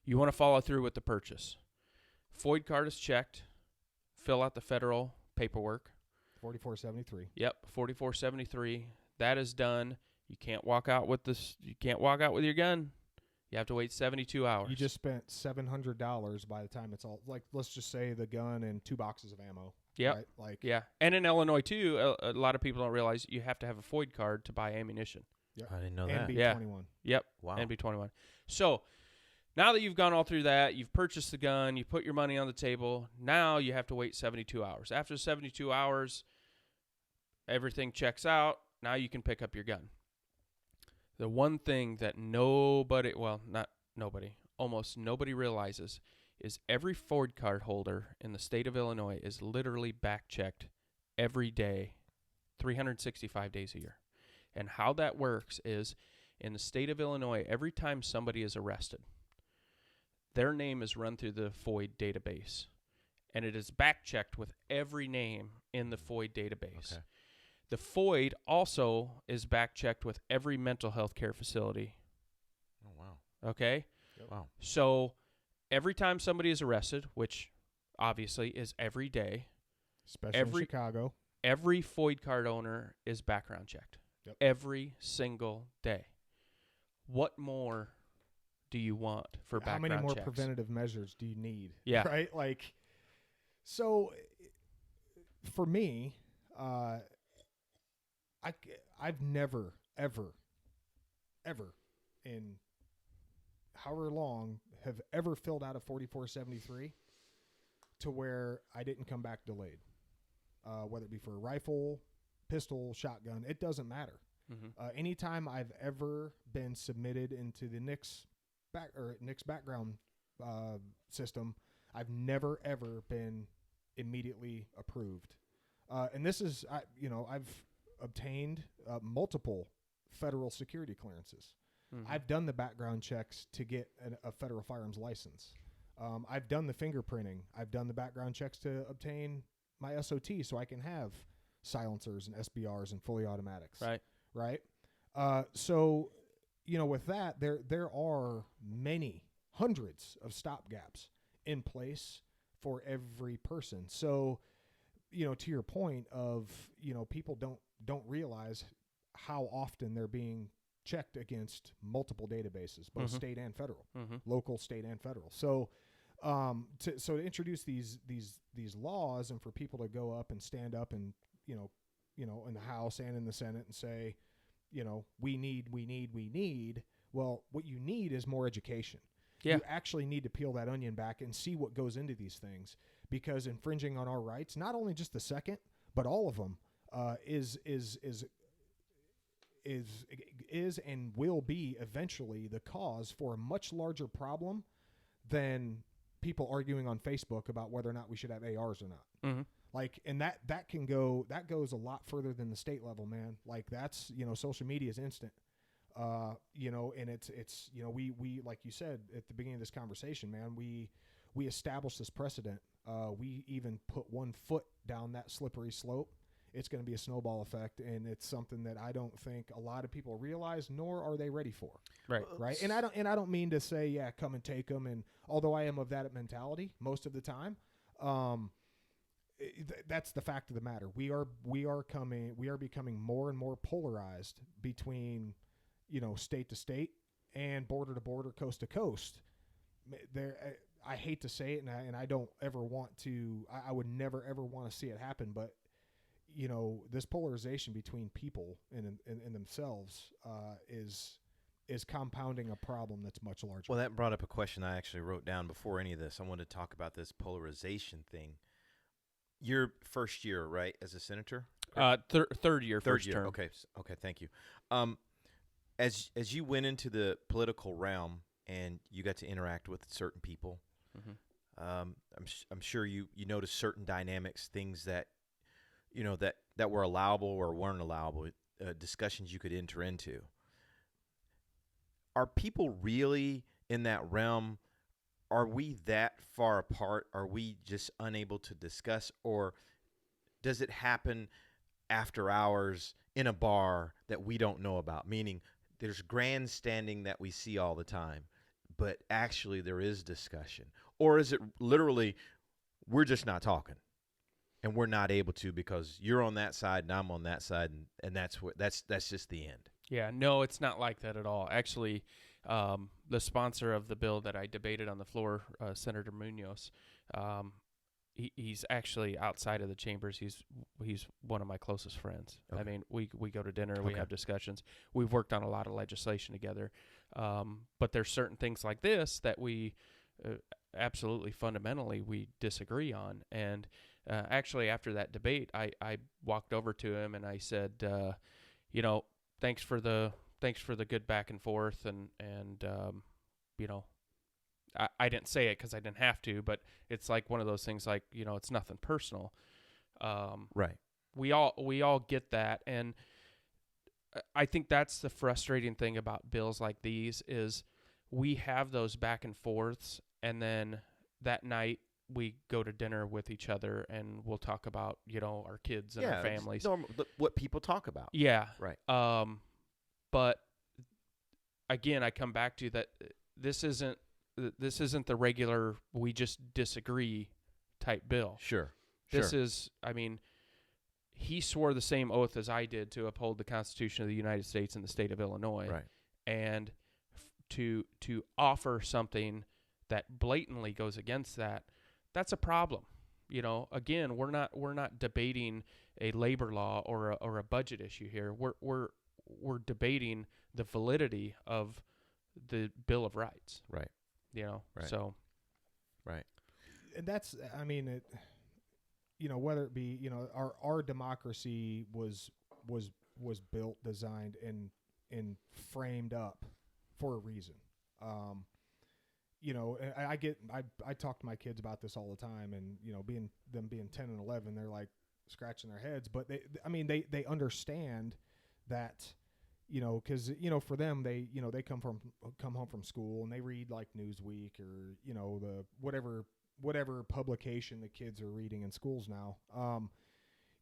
You want to follow through with the purchase. FOID card is checked. Fill out the federal paperwork. 4473. Yep, 4473. That is done. You can't walk out with this. You can't walk out with your gun. You have to wait 72 hours. You just spent $700 by the time it's all, like, let's just say the gun and 2 boxes of ammo. Yep. Right? Yeah. And in Illinois, too, a lot of people don't realize you have to have a FOID card to buy ammunition. Yep. I didn't know that. NB21. Yep. Wow. NB21. So now that you've gone all through that, you've purchased the gun, you put your money on the table. Now you have to wait 72 hours. After 72 hours, everything checks out. Now you can pick up your gun. The one thing that almost nobody realizes is every Ford card holder in the state of Illinois is literally back-checked every day, 365 days a year. And how that works is in the state of Illinois, every time somebody is arrested, their name is run through the FOID database, and it is back-checked with every name in the FOID database. Okay. The FOID also is back-checked with every mental health care facility. Oh, wow. Okay? Yep. Wow. So every time somebody is arrested, which obviously is every day, Especially in Chicago. every FOID card owner is background checked. Yep. Every single day. What more do you want for How background many more checks? preventative measures do you need? Yeah. Right? Like, so for me, I've never, ever in however long have ever filled out a 4473 to where I didn't come back delayed. Whether it be for a rifle, pistol, shotgun, it doesn't matter. Mm-hmm. Anytime I've ever been submitted into the NICS background system, I've never ever been immediately approved. And this is, I've obtained multiple federal security clearances. Mm-hmm. I've done the background checks to get a federal firearms license. I've done the fingerprinting. I've done the background checks to obtain my SOT so I can have silencers and SBRs and fully automatics. Right. So, with that, there are many hundreds of stopgaps in place for every person. So, to your point of, people don't realize how often they're being checked against multiple databases, both Mm-hmm. state and federal, Mm-hmm. local, state, and federal. So, to introduce these laws and for people to go up and stand up and, in the House and in the Senate and say, we need. Well, what you need is more education. Yeah. You actually need to peel that onion back and see what goes into these things, because infringing on our rights, not only just the second, but all of them, is and will be eventually the cause for a much larger problem than people arguing on Facebook about whether or not we should have ARs or not. Mm-hmm. Like, and that goes a lot further than the state level, man. Like, that's, social media is instant. And it's we like you said at the beginning of this conversation, man, we established this precedent. We even put one foot down that slippery slope. It's going to be a snowball effect, and it's something that I don't think a lot of people realize, nor are they ready for. Right. And I don't mean to say, yeah, come and take them. And although I am of that mentality most of the time, that's the fact of the matter. We are becoming more and more polarized between, state to state and border to border, coast to coast. I hate to say it, and I don't ever want to. I would never ever want to see it happen, but this polarization between people in themselves is compounding a problem that's much larger. Well, that brought up a question I actually wrote down before any of this. I wanted to talk about this polarization thing. Your first year, right, as a senator? Third year, first term. Okay, thank you. As you went into the political realm and you got to interact with certain people, Mm-hmm. I'm sure you noticed certain dynamics, things that that were allowable or weren't allowable, discussions you could enter into. Are people really in that realm? Are we that far apart? Are we just unable to discuss, or does it happen after hours in a bar that we don't know about? Meaning there's grandstanding that we see all the time, but actually there is discussion. Or is it literally we're just not talking and we're not able to because you're on that side and I'm on that side, and that's just the end? Yeah, no, it's not like that at all. Actually, the sponsor of the bill that I debated on the floor, Senator Munoz, he's actually outside of the chambers. He's one of my closest friends. Okay. I mean, we go to dinner, we Okay. have discussions. We've worked on a lot of legislation together. But there's certain things like this that we absolutely fundamentally we disagree on. And actually, after that debate, I walked over to him and I said, you know, thanks for the good back and forth, and you know, I didn't say it because I didn't have to, but it's like one of those things, like, you know, it's nothing personal. Right. We all get that, and I think that's the frustrating thing about bills like these is we have those back and forths, and then that night we go to dinner with each other and we'll talk about, you know, our kids and our families. It's normal, what people talk about. Yeah. Right. But again, I come back to that this isn't the regular we just disagree type bill. Sure. This is, I mean, he swore the same oath as I did to uphold the Constitution of the United States and the state of Illinois. Right. And to offer something that blatantly goes against that, that's a problem. You know, again, we're not debating a labor law or a budget issue here. We're debating the validity of the Bill of Rights. Right. You know, Right. so. Right. And that's, I mean, it, you know, whether it be, you know, our democracy was built, designed, and framed up for a reason. You know, I talk to my kids about this all the time, and, you know, being 10 and 11, they're like scratching their heads, but they understand that, you know, because, you know, for them, they come home from school and they read like Newsweek or, you know, the whatever publication the kids are reading in schools now.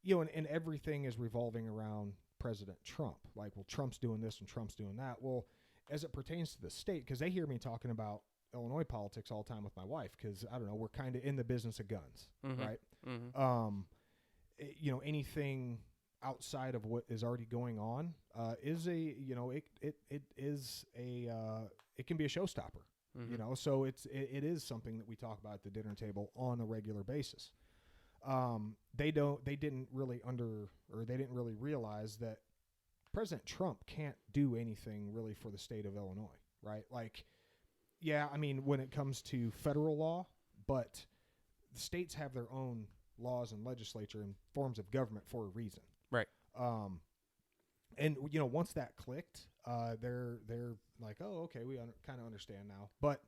You know, and everything is revolving around President Trump. Like, well, Trump's doing this and Trump's doing that. Well, as it pertains to the state, because they hear me talking about Illinois politics all the time with my wife, because, I don't know, we're kind of in the business of guns, right? Mm-hmm. You know, anything outside of what is already going on is a, you know, it is a it can be a showstopper. Mm-hmm. You know, so it is something that we talk about at the dinner table on a regular basis. They didn't really realize that President Trump can't do anything really for the state of Illinois, right? Like, yeah, I mean, when it comes to federal law, but the states have their own laws and legislature and forms of government for a reason. Right. And, you know, once that clicked, they're like, oh, okay, we kind of understand now. But,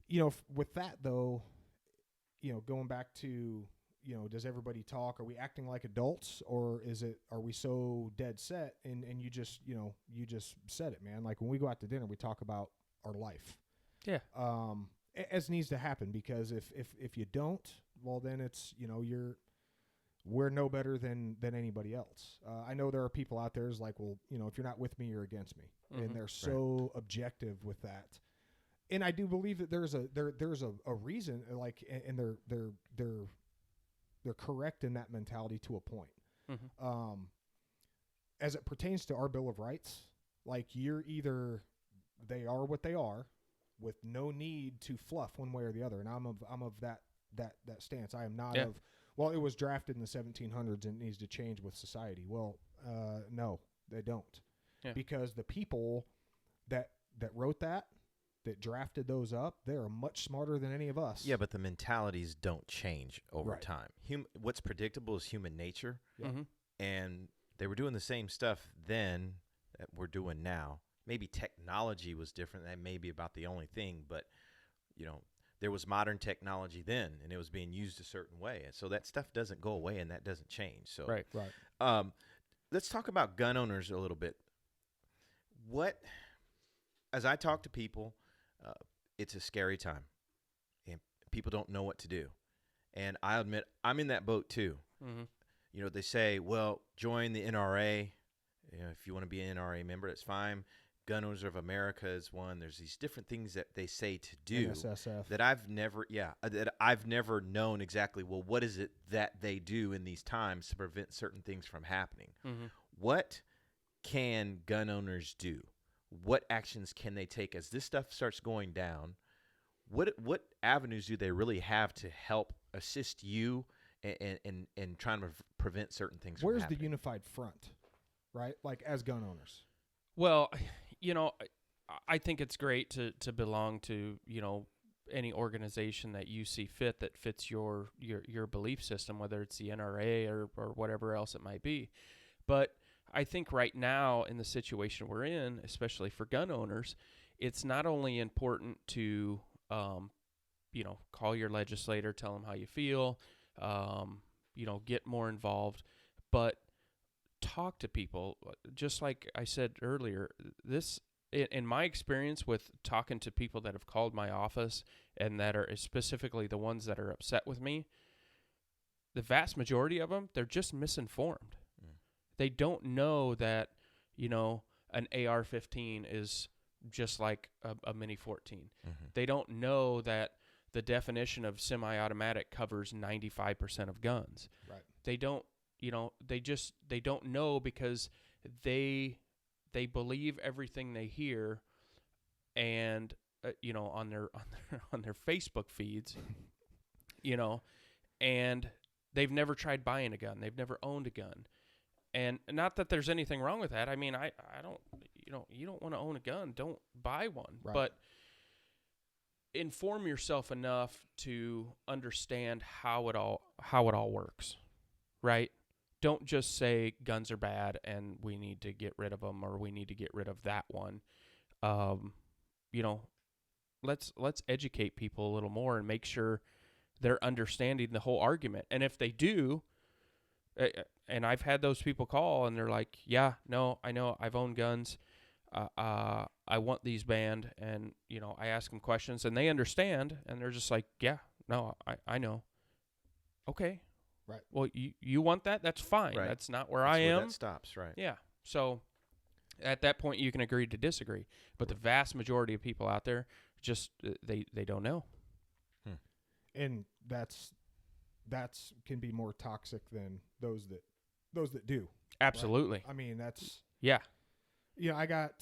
you know, with that, though, you know, going back to, you know, does everybody talk? Are we acting like adults, or are we so dead set? And you just said it, man. Like, when we go out to dinner, we talk about our life. Yeah. As needs to happen, because if you don't, well, then it's, you know, we're no better than anybody else. I know there are people out there who's like, well, you know, if you're not with me, you're against me. Mm-hmm. And they're so objective with that. And I do believe that there's a reason, like, and they're correct in that mentality to a point. Mm-hmm. As it pertains to our Bill of Rights, like, they are what they are, with no need to fluff one way or the other. And I'm of that stance. I am not of, well, it was drafted in the 1700s and it needs to change with society. Well, no, they don't. Yeah. Because the people that wrote that drafted those up, they are much smarter than any of us. Yeah, but the mentalities don't change over time. What's predictable is human nature. Yeah. Mm-hmm. And they were doing the same stuff then that we're doing now. Maybe technology was different. That may be about the only thing, but, you know, there was modern technology then, and it was being used a certain way. And so that stuff doesn't go away, and that doesn't change. So, right. Let's talk about gun owners a little bit. As I talk to people, it's a scary time, and people don't know what to do. And I admit, I'm in that boat too. Mm-hmm. You know, they say, well, join the NRA. You know, if you want to be an NRA member, it's fine. Gun Owners of America is one. There's these different things that they say to do that I've never known exactly, well, what is it that they do in these times to prevent certain things from happening? Mm-hmm. What can gun owners do? What actions can they take as this stuff starts going down? What avenues do they really have to help assist you and trying to prevent certain things. Where's from the happening. unified front, right? Like as gun owners. Well, I think it's great to belong to, any organization that you see fit that fits your belief system, whether it's the NRA or whatever else it might be. But I think right now in the situation we're in, especially for gun owners, it's not only important to, call your legislator, tell them how you feel, get more involved, but talk to people. Just like I said earlier, this, in my experience with talking to people that have called my office and that are specifically the ones that are upset with me, the vast majority of them, they're just misinformed. They don't know that, an AR-15 is just like a Mini 14. They don't know that the definition of semi-automatic covers 95% of guns. Right. They don't, they don't know because they believe everything they hear, and on their Facebook feeds, and they've never tried buying a gun. They've never owned a gun. And not that there's anything wrong with that. I mean, I don't, you don't want to own a gun, don't buy one. Right. But inform yourself enough to understand how it all works, right? Don't just say guns are bad and we need to get rid of them, or we need to get rid of that one. Let's educate people a little more and make sure they're understanding the whole argument. And if they do, and I've had those people call and they're like, yeah, no, I know, I've owned guns. I want these banned. And, I ask them questions and they understand, and they're just like, yeah, no, I know. Okay. Right. Well, you want that? That's fine. Right. That's not where That's I where am. that stops, right? Yeah. So at that point, you can agree to disagree. But the vast majority of people out there just they don't know. And that's can be more toxic than those that do. Absolutely. Right? I mean, that's Yeah. I got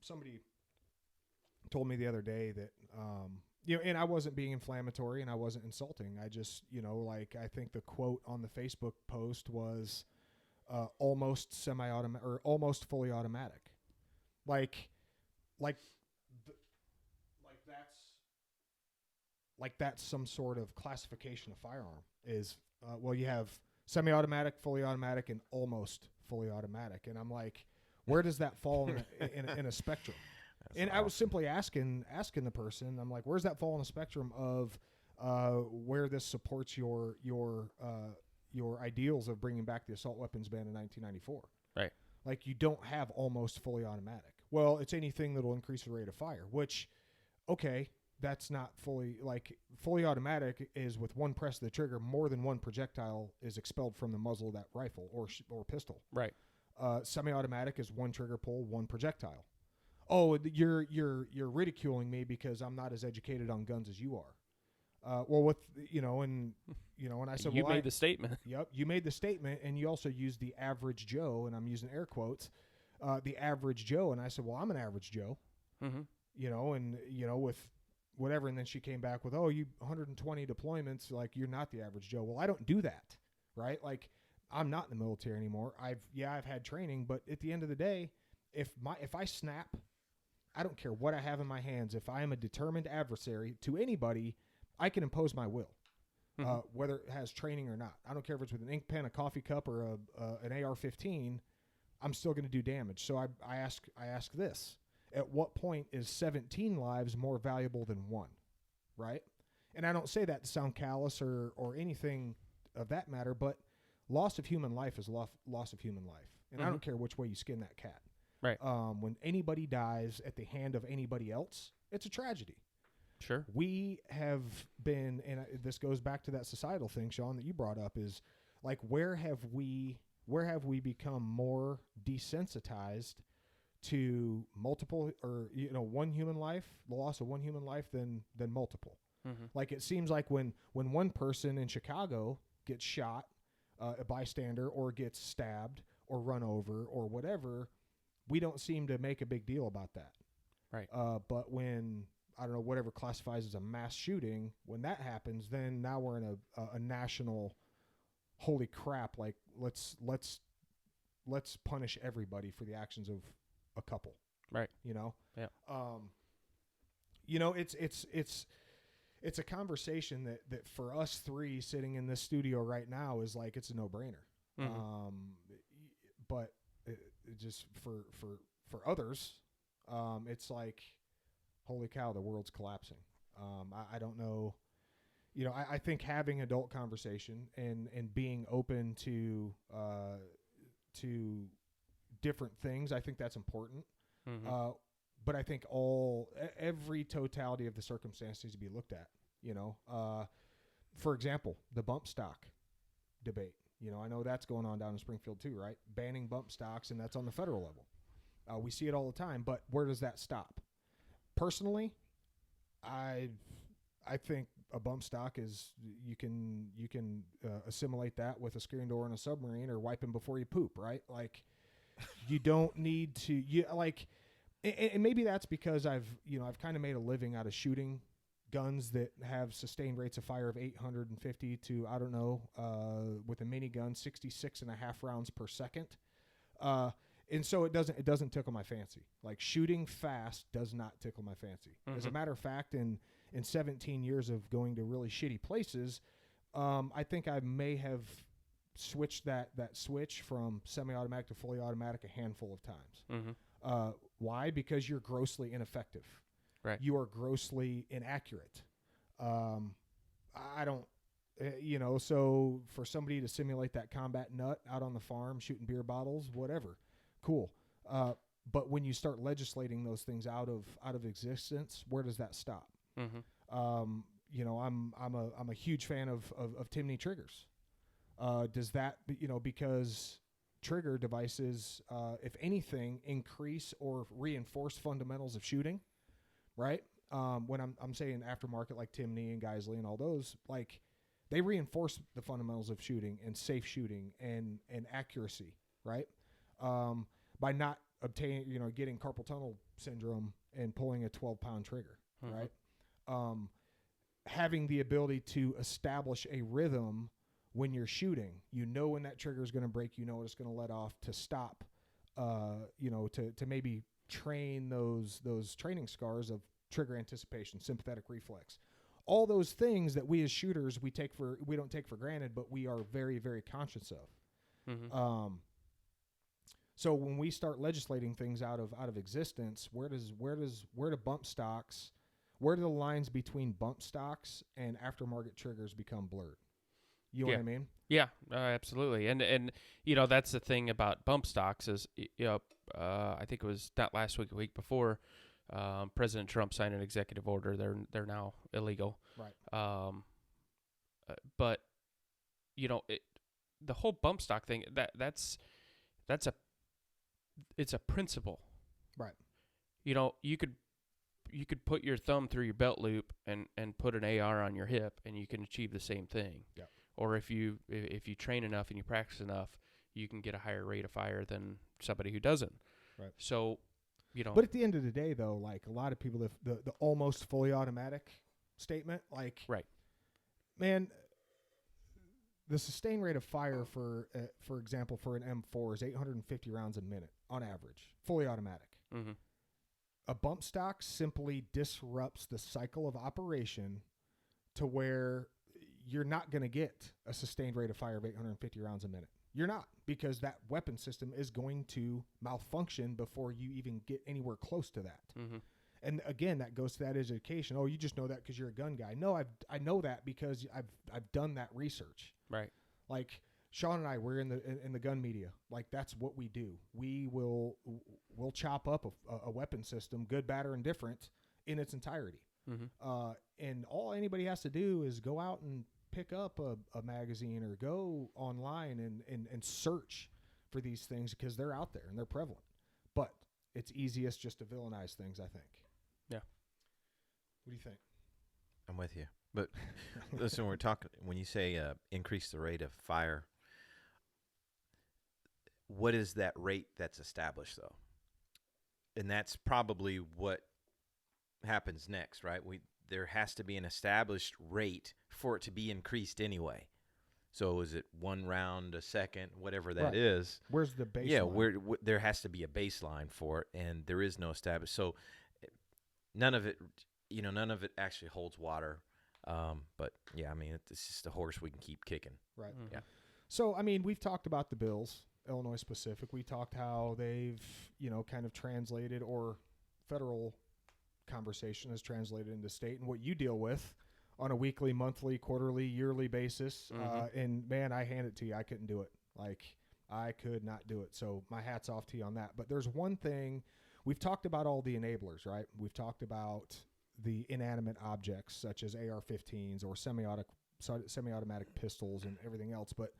somebody told me the other day that and I wasn't being inflammatory and I wasn't insulting. I just, I think the quote on the Facebook post was almost semi-automatic or almost fully automatic. That's some sort of classification of firearm is, you have semi-automatic, fully automatic, and almost fully automatic. And I'm like, where does that fall in a spectrum? And awesome. I was simply asking the person, I'm like, where's that fall on the spectrum of where this supports your ideals of bringing back the assault weapons ban in 1994? Right. Like, you don't have almost fully automatic. Well, it's anything that'll increase the rate of fire, which, okay, that's not fully automatic is with one press of the trigger, more than one projectile is expelled from the muzzle of that rifle or pistol. Right. Semi-automatic is one trigger pull, one projectile. Oh, you're ridiculing me because I'm not as educated on guns as you are. And I said, you made the statement. Yep, you made the statement, and you also used the average Joe, and I'm using air quotes, the average Joe, and I said, well, I'm an average Joe, with whatever, and then she came back with, you 120 deployments, like, you're not the average Joe. Well, I don't do that, right? Like, I'm not in the military anymore. I've had training, but at the end of the day, if I snap, I don't care what I have in my hands. If I am a determined adversary to anybody, I can impose my will, whether it has training or not. I don't care if it's with an ink pen, a coffee cup, or an AR-15. I'm still going to do damage. So I ask this: at what point is 17 lives more valuable than one? Right? And I don't say that to sound callous or anything of that matter, but loss of human life is loss of human life, and I don't care which way you skin that cat. Right. When anybody dies at the hand of anybody else, it's a tragedy. Sure. We have been, and this goes back to that societal thing, Sean, that you brought up, is like, where have we become more desensitized to multiple or one human life, the loss of one human life than multiple. Like, it seems like when one person in Chicago gets shot, a bystander, or gets stabbed or run over or whatever, we don't seem to make a big deal about that. Right. But when I don't know, whatever classifies as a mass shooting, when that happens, then now we're in a national, holy crap, like let's punish everybody for the actions of a couple. Right. You know? Yeah. You know, it's a conversation that for us three sitting in this studio right now is like, it's a no-brainer. Mm-hmm. But it just for others, it's like, holy cow, the world's collapsing. I don't know. You know, I think having adult conversation and being open to different things, I think that's important. Mm-hmm. But I think every totality of the circumstance needs to be looked at. You know, for example, the bump stock debate. You know, I know that's going on down in Springfield too, right? Banning bump stocks, and that's on the federal level. We see it all the time, but where does that stop? Personally, I think a bump stock is you can assimilate that with a screen door in a submarine or wiping before you poop, right? Like, you don't need to and maybe that's because I've kind of made a living out of shooting guns that have sustained rates of fire of 850 to, I don't know, with a minigun, 66.5 rounds per second. And so it doesn't tickle my fancy. Like, shooting fast does not tickle my fancy. Mm-hmm. As a matter of fact, in 17 years of going to really shitty places, I think I may have switched that switch from semi-automatic to fully automatic a handful of times. Mm-hmm. Why? Because you're grossly ineffective. Right. You are grossly inaccurate. I don't, so for somebody to simulate that combat nut out on the farm, shooting beer bottles, whatever, cool. But when you start legislating those things out of existence, where does that stop? Mm-hmm. I'm a huge fan of Timney triggers. Does that, because trigger devices, if anything, increase or reinforce fundamentals of shooting, right? When I'm saying aftermarket like Timney and Geisley and all those, like, they reinforce the fundamentals of shooting and safe shooting and accuracy, right? By not getting carpal tunnel syndrome and pulling a 12-pound trigger, Mm-hmm. right? Having the ability to establish a rhythm when you're shooting, when that trigger is going to break, what it's going to let off, to stop, to maybe train those training scars of trigger anticipation, sympathetic reflex, all those things that we as shooters we don't take for granted, but we are very, very conscious of. Mm-hmm. So when we start legislating things out of existence, where do the lines between bump stocks and aftermarket triggers become blurred? You know what I mean? Yeah, absolutely. And that's the thing about bump stocks is, I think it was not last week, a week before, President Trump signed an executive order. They're now illegal. Right. But the whole bump stock thing, it's a principle. Right. You could put your thumb through your belt loop and put an AR on your hip, and you can achieve the same thing. Yeah. Or if you train enough and you practice enough, you can get a higher rate of fire than somebody who doesn't. Right. So, But at the end of the day, though, like, a lot of people, the almost fully automatic statement, like, right, man, the sustained rate of fire for example, for an M4 is 850 rounds a minute on average, fully automatic. mm-hmm. A bump stock simply disrupts the cycle of operation to where you're not going to get a sustained rate of fire of 850 rounds a minute. You're not, because that weapon system is going to malfunction before you even get anywhere close to that. Mm-hmm. And again, that goes to that education. Oh, you just know that because you're a gun guy. No, I know that because I've done that research. Right. Like, Sean and I, we're in the gun media. Like, that's what we do. We'll chop up a weapon system, good, bad, or indifferent, in its entirety. Mm-hmm. And all anybody has to do is go out and pick up a magazine or go online and search for these things, because they're out there and they're prevalent. But it's easiest just to villainize things, I think. Yeah. What do you think? I'm with you. But listen, when you say increase the rate of fire, what is that rate that's established, though? And that's probably what happens next, right? There has to be an established rate for it to be increased anyway. So is it 1 round a second, whatever that is? Where's the baseline? Yeah, there has to be a baseline for it, and there is no established. So none of it actually holds water. But yeah, I mean, it's just a horse we can keep kicking. Right. Mhm. Yeah. So, I mean, we've talked about the bills, Illinois specific. We talked how they've, kind of translated, or federal conversation has translated into state, and what you deal with on a weekly, monthly, quarterly, yearly basis. And man, I hand it to you. I couldn't do it. Like, I could not do it. So my hat's off to you on that. But there's one thing. We've talked about all the enablers, right? We've talked about the inanimate objects such as AR-15s or semi-automatic pistols and everything else. But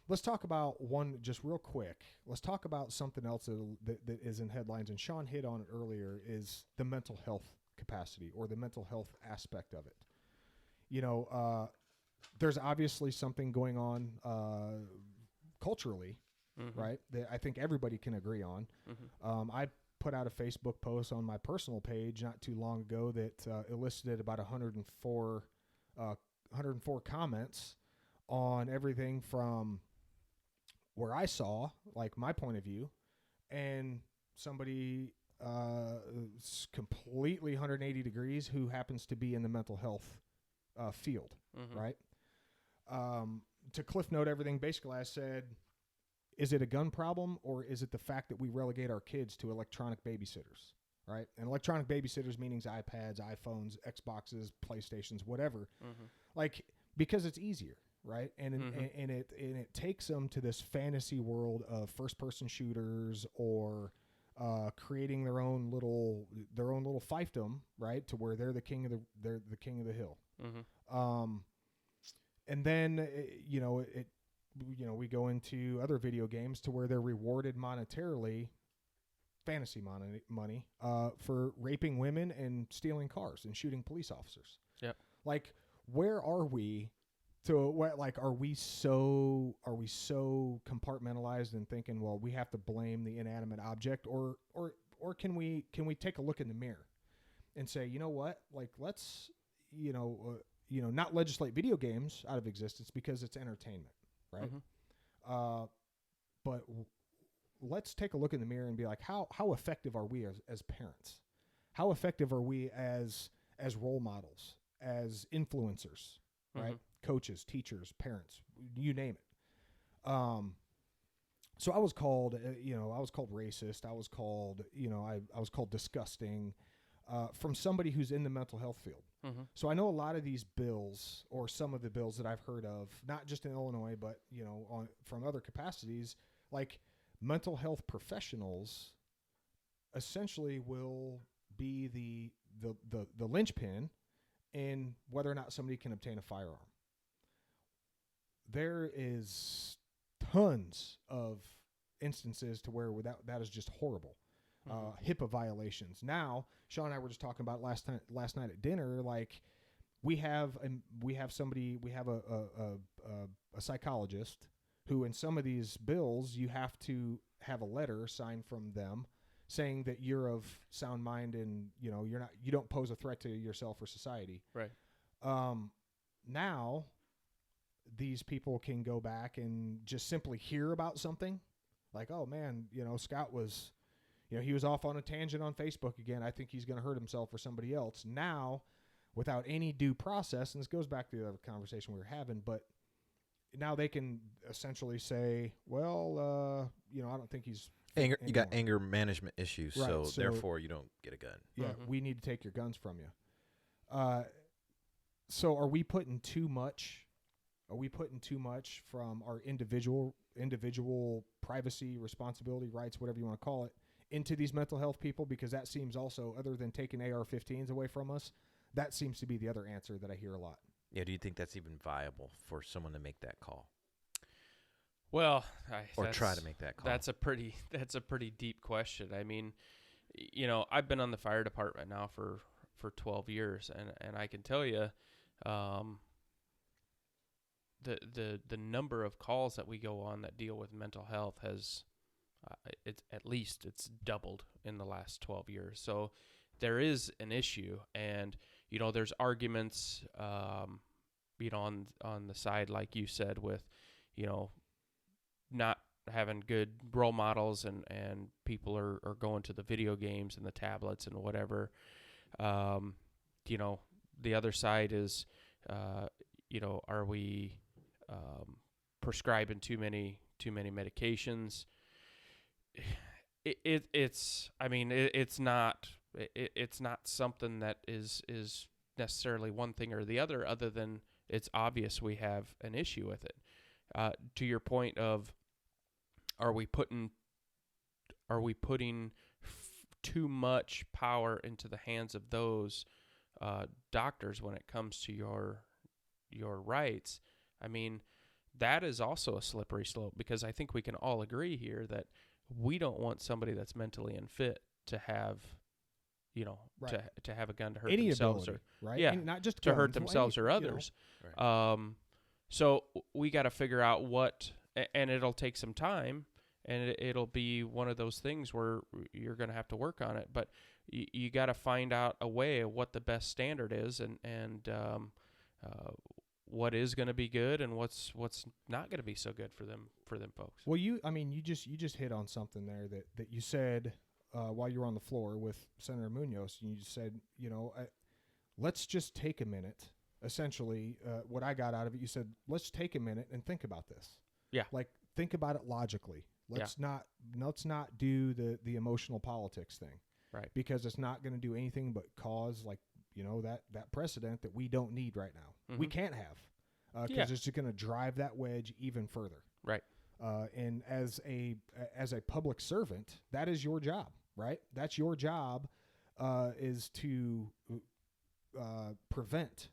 let's talk about one just real quick. Let's talk about something else that is in headlines, and Sean hit on it earlier, is the mental health capacity or the mental health aspect of it. There's obviously something going on culturally, right, that I think everybody can agree on. I put out a Facebook post on my personal page not too long ago that elicited about 104 comments on everything from where I saw, like, my point of view, and somebody completely 180 degrees who happens to be in the mental health field, right? To cliff note everything, basically I said, is it a gun problem, or is it the fact that we relegate our kids to electronic babysitters, right? And electronic babysitters meaning iPads, iPhones, Xboxes, PlayStations, whatever. Like, because it's easier, right? And it takes them to this fantasy world of first-person shooters, or creating their own little fiefdom, right? To where they're the king of the hill. And then we go into other video games to where they're rewarded monetarily, fantasy money, for raping women and stealing cars and shooting police officers. Yep. Like, where are we? Are we so compartmentalized and thinking, well, we have to blame the inanimate object, or can we take a look in the mirror and say, you know what, like, let's not legislate video games out of existence because it's entertainment, right? But let's take a look in the mirror and be like, how effective are we as parents? How effective are we as role models, as influencers, right? Coaches, teachers, parents, you name it. So I was called, racist. I was called, I was called disgusting, from somebody who's in the mental health field. So I know a lot of these bills, or some of the bills that I've heard of, not just in Illinois, but from other capacities, like, mental health professionals essentially will be the linchpin in whether or not somebody can obtain a firearm. There is tons of instances to where that is just horrible. HIPAA violations. Now, Sean and I were just talking about last night at dinner. Like, we have a psychologist who, in some of these bills, you have to have a letter signed from them saying that you're of sound mind and you don't pose a threat to yourself or society. Right. Now, these people can go back and just simply hear about something, like, oh man, Scott was. He was off on a tangent on Facebook again. I think he's going to hurt himself or somebody else. Now, without any due process, and this goes back to the other conversation we were having, but now they can essentially say, well, I don't think he's anger. You got anger management issues, right, so therefore you don't get a gun. Yeah, we need to take your guns from you. So are we putting too much? Are we putting too much from our individual privacy, responsibility, rights, whatever you want to call it, into these mental health people? Because that seems also, other than taking AR-15s away from us, that seems to be the other answer that I hear a lot. Yeah, do you think that's even viable for someone to make that call? Well, or try to make that call. That's a pretty deep question. I mean, I've been on the fire department now for 12 years, and I can tell you, the number of calls that we go on that deal with mental health has it's doubled in the last 12 years. So there is an issue, and there's arguments, on the side, like you said, with not having good role models, and people are going to the video games and the tablets and whatever. The other side is, are we prescribing too many medications? It's not something that is necessarily one thing or the other than it's obvious we have an issue with it. To your point of, are we putting too much power into the hands of those doctors when it comes to your rights? I mean, that is also a slippery slope, because I think we can all agree here that we don't want somebody that's mentally unfit to have, Right. to have a gun to hurt Any themselves, ability, or right? yeah, And not just to guns, hurt themselves or you know. others. Right. So we got to figure out what, and it'll take some time, and it'll be one of those things where you're going to have to work on it. But you got to find out a way of what the best standard is, and what is going to be good, and what's not going to be so good for them folks. Well, you just hit on something there that you said while you were on the floor with Senator Munoz, and you just said, let's just take a minute. Essentially, what I got out of it, you said, let's take a minute and think about this. Yeah. Like, think about it logically. Let's not do the emotional politics thing. Right. Because it's not going to do anything but cause, like, that precedent that we don't need right now. Mm-hmm. We can't have, because it's just going to drive that wedge even further. Right. And as a public servant, that is your job, right? That's your job, is to prevent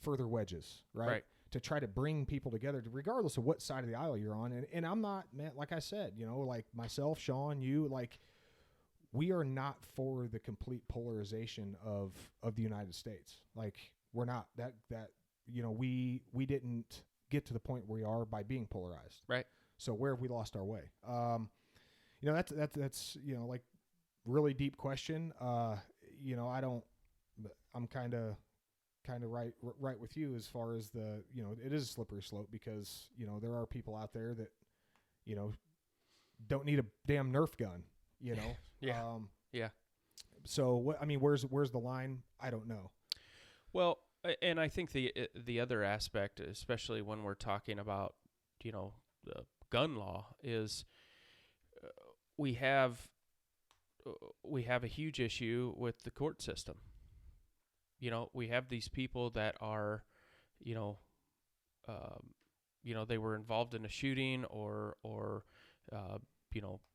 further wedges, right? To try to bring people together, regardless of what side of the aisle you're on. And I'm not, man, like I said, like myself, Sean, you, like, we are not for the complete polarization of the United States. Like, we're not that we didn't get to the point where we are by being polarized. Right. So where have we lost our way? That's like, really deep question. I'm kind of right with you as far as it is a slippery slope, because there are people out there that don't need a damn Nerf gun. Yeah. Yeah. So where's the line? I don't know. Well, and I think the other aspect, especially when we're talking about the gun law, is we have a huge issue with the court system. We have these people that are, they were involved in a shooting or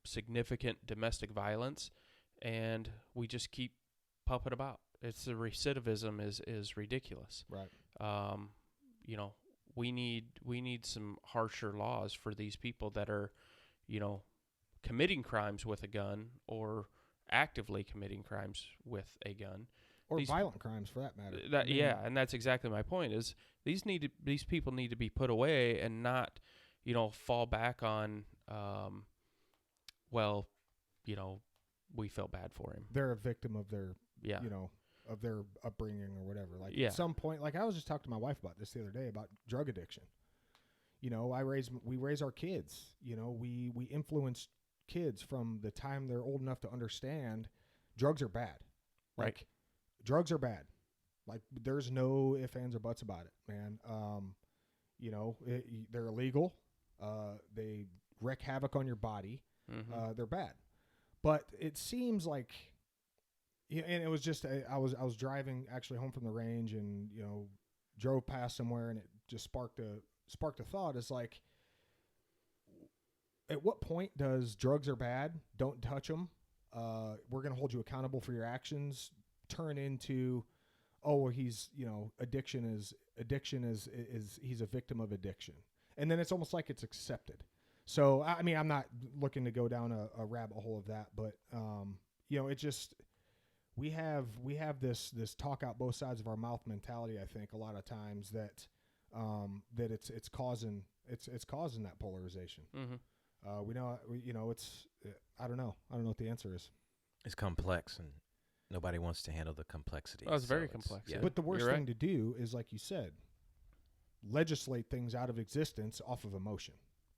significant domestic violence, and we just keep pumping about. It's the recidivism is ridiculous. Right. We need some harsher laws for these people that are, committing crimes with a gun, or actively committing crimes with a gun. Or violent crimes, for that matter. And that's exactly my point. Is these people need to be put away, and not, fall back on, we felt bad for him. They're a victim of their, of their upbringing or whatever. Like, at some point, like, I was just talking to my wife about this the other day about drug addiction. We raise our kids. We influence kids from the time they're old enough to understand drugs are bad. Like, drugs are bad. Like, there's no ifs, ands, or buts about it, man. They're illegal. They wreak havoc on your body. Mm-hmm. They're bad. But it seems like, and it was just, I was driving actually home from the range, and, drove past somewhere, and it just sparked a thought. It's like, at what point does drugs are bad, don't touch them, we're going to hold you accountable for your actions, turn into, oh, well, he's, addiction is he's a victim of addiction. And then it's almost like it's accepted. So, I mean, I'm not looking to go down a rabbit hole of that, but, it just, we have this talk out both sides of our mouth mentality, I think, a lot of times, that it's causing that polarization. Mm-hmm. We know, it's, I don't know what the answer is. It's complex, and nobody wants to handle the complexity. Well, it's very it's- complex, Yeah. But the worst You're thing right. to do is, like you said, legislate things out of existence off of emotion.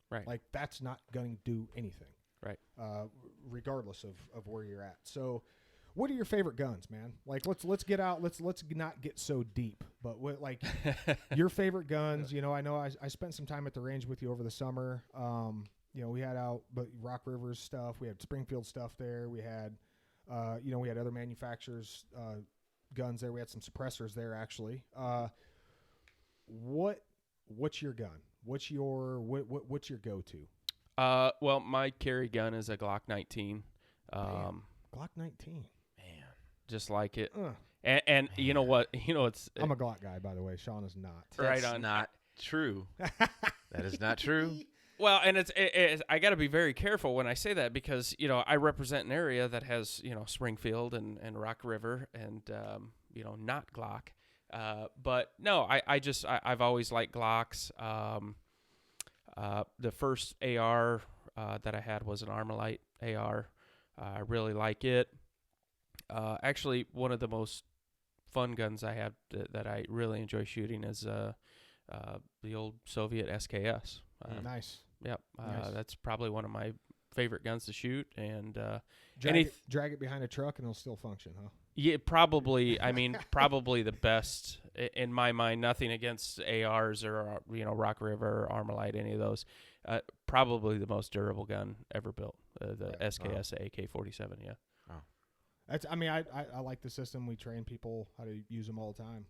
Right. Like that's not going to do anything. Right. Regardless of where you're at. So, what are your favorite guns, man? Like let's get out. Let's not get so deep. But what like your favorite guns? You know I spent some time at the range with you over the summer. We had out but Rock Rivers stuff. We had Springfield stuff there. We had we had other manufacturers guns there. We had some suppressors there actually. What's your gun? What's your go-to? Well, my carry gun is a Glock 19. Glock 19. Man. Just like it. Ugh. And you know what? It's I'm a Glock guy, by the way. Sean is not. Right That's on. not true. That is not true. well, and it's I got to be very careful when I say that because I represent an area that has Springfield and Rock River and not Glock. But no, I've always liked Glocks. The first AR that I had was an Armalite AR. I really like it. Actually, one of the most fun guns I have that I really enjoy shooting is the old Soviet SKS. Nice. Yep, Nice. that's probably one of my favorite guns to shoot. And drag it behind a truck and it'll still function, huh? yeah, probably. I mean, probably the best in my mind. Nothing against ARs or Rock River or Armalite, any of those. Probably the most durable gun ever built. The SKS AK-47. Yeah. That's. I mean, I like the system. We train people how to use them all the time.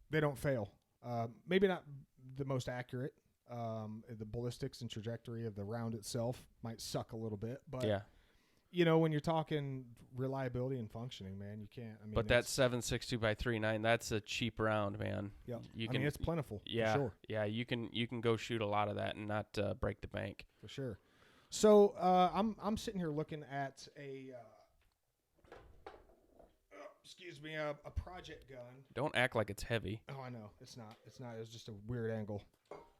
They don't fail. Maybe not the most accurate. The ballistics and trajectory of the round itself might suck a little bit, but Yeah. When you're talking reliability and functioning, man, you can't. I mean, But that 7.62 by 3.9, that's a cheap round, man. Yeah, You I mean, it's plentiful. Yeah, for sure. yeah. You can go shoot a lot of that and not break the bank. For sure. So I'm sitting here looking at a project gun. Don't act like it's heavy. Oh, I know it's not. It's not. It's just a weird angle.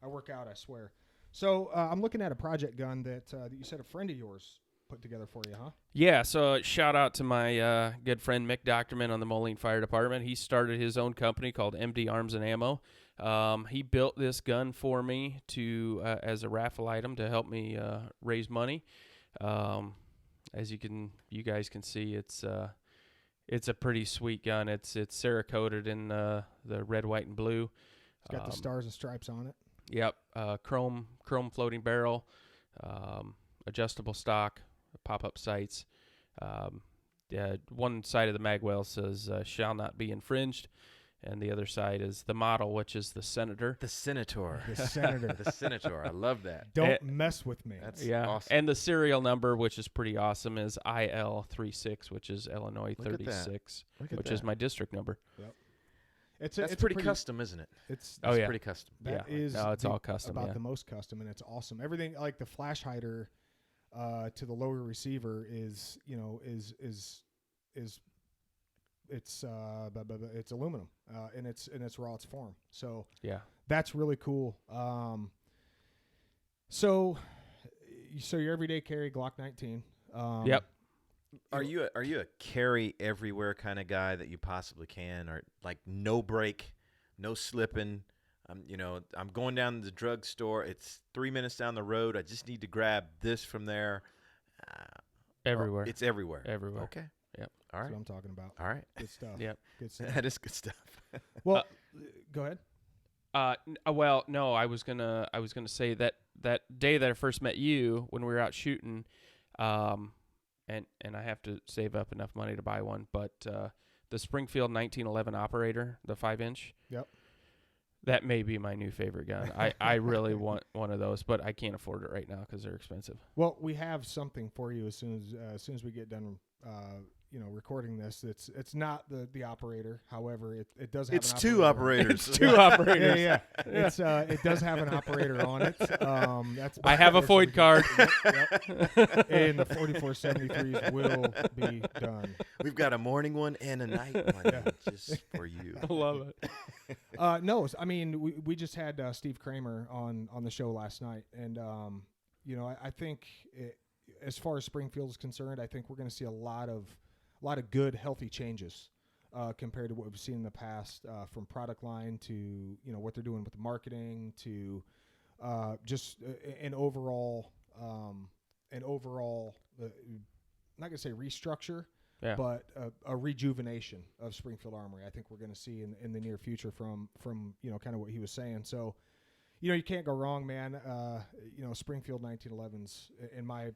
I work out, I swear. So I'm looking at a project gun that you said a friend of yours put together for you, huh? Yeah, so shout out to my good friend Mick Doctorman on the Moline Fire Department. He started his own company called MD Arms and Ammo. He built this gun for me to as a raffle item to help me raise money. As you guys can see, it's a pretty sweet gun. It's Cerakoted in the red, white, and blue. It's got the stars and stripes on it. Yep, chrome floating barrel, adjustable stock, pop-up sights. One side of the mag well says "shall not be infringed," and the other side is the model, which is the Senator. The Senator. The Senator. The Senator. I love that. Don't mess with me. That's Yeah, awesome. and the serial number, which is pretty awesome, is IL36, which is Illinois Look at that. 36, Look at which that. is my district number. It's That's a pretty custom, isn't it? It's Oh, That's yeah. pretty custom. that Yeah. is No, it's all custom, about yeah. the most custom, and it's awesome. Everything like the flash hider to the lower receiver is it's aluminum in its rawest form. So Yeah. that's really cool. So your everyday carry Glock 19. Yep. Are you a carry everywhere kind of guy that you possibly can, or like no break, no slipping? I'm going down to the drugstore. It's 3 minutes down the road. I just need to grab this from there. Everywhere. It's everywhere. Everywhere. Okay. Yep. All That's right. what I'm talking about. All right. Good stuff. Yep. Good stuff. That is good stuff. Well, go ahead. Well, no, I was gonna say that day that I first met you when we were out shooting, and I have to save up enough money to buy one, but the Springfield 1911 operator, the 5-inch. Yep. That may be my new favorite gun. I really want one of those, but I can't afford it right now because they're expensive. Well, we have something for you as soon as we get done. Recording this. It's not the operator. However, it does have. It's an two operator on it. operators. It's two operators. Yeah. It's it does have an operator on it. That's I have a Foyd card. Yep. And the 4473s will be done. We've got a morning one and a night one just for you. I love it. No, I mean we just had Steve Kramer on the show last night, and I think as far as Springfield is concerned, I think we're going to see a lot of good, healthy changes compared to what we've seen in the past, from product line to what they're doing with the marketing to just an overall not going to say restructure, Yeah. but a rejuvenation of Springfield Armory. I think we're going to see in the near future from kind of what he was saying. So, you can't go wrong, man. Springfield 1911s, in my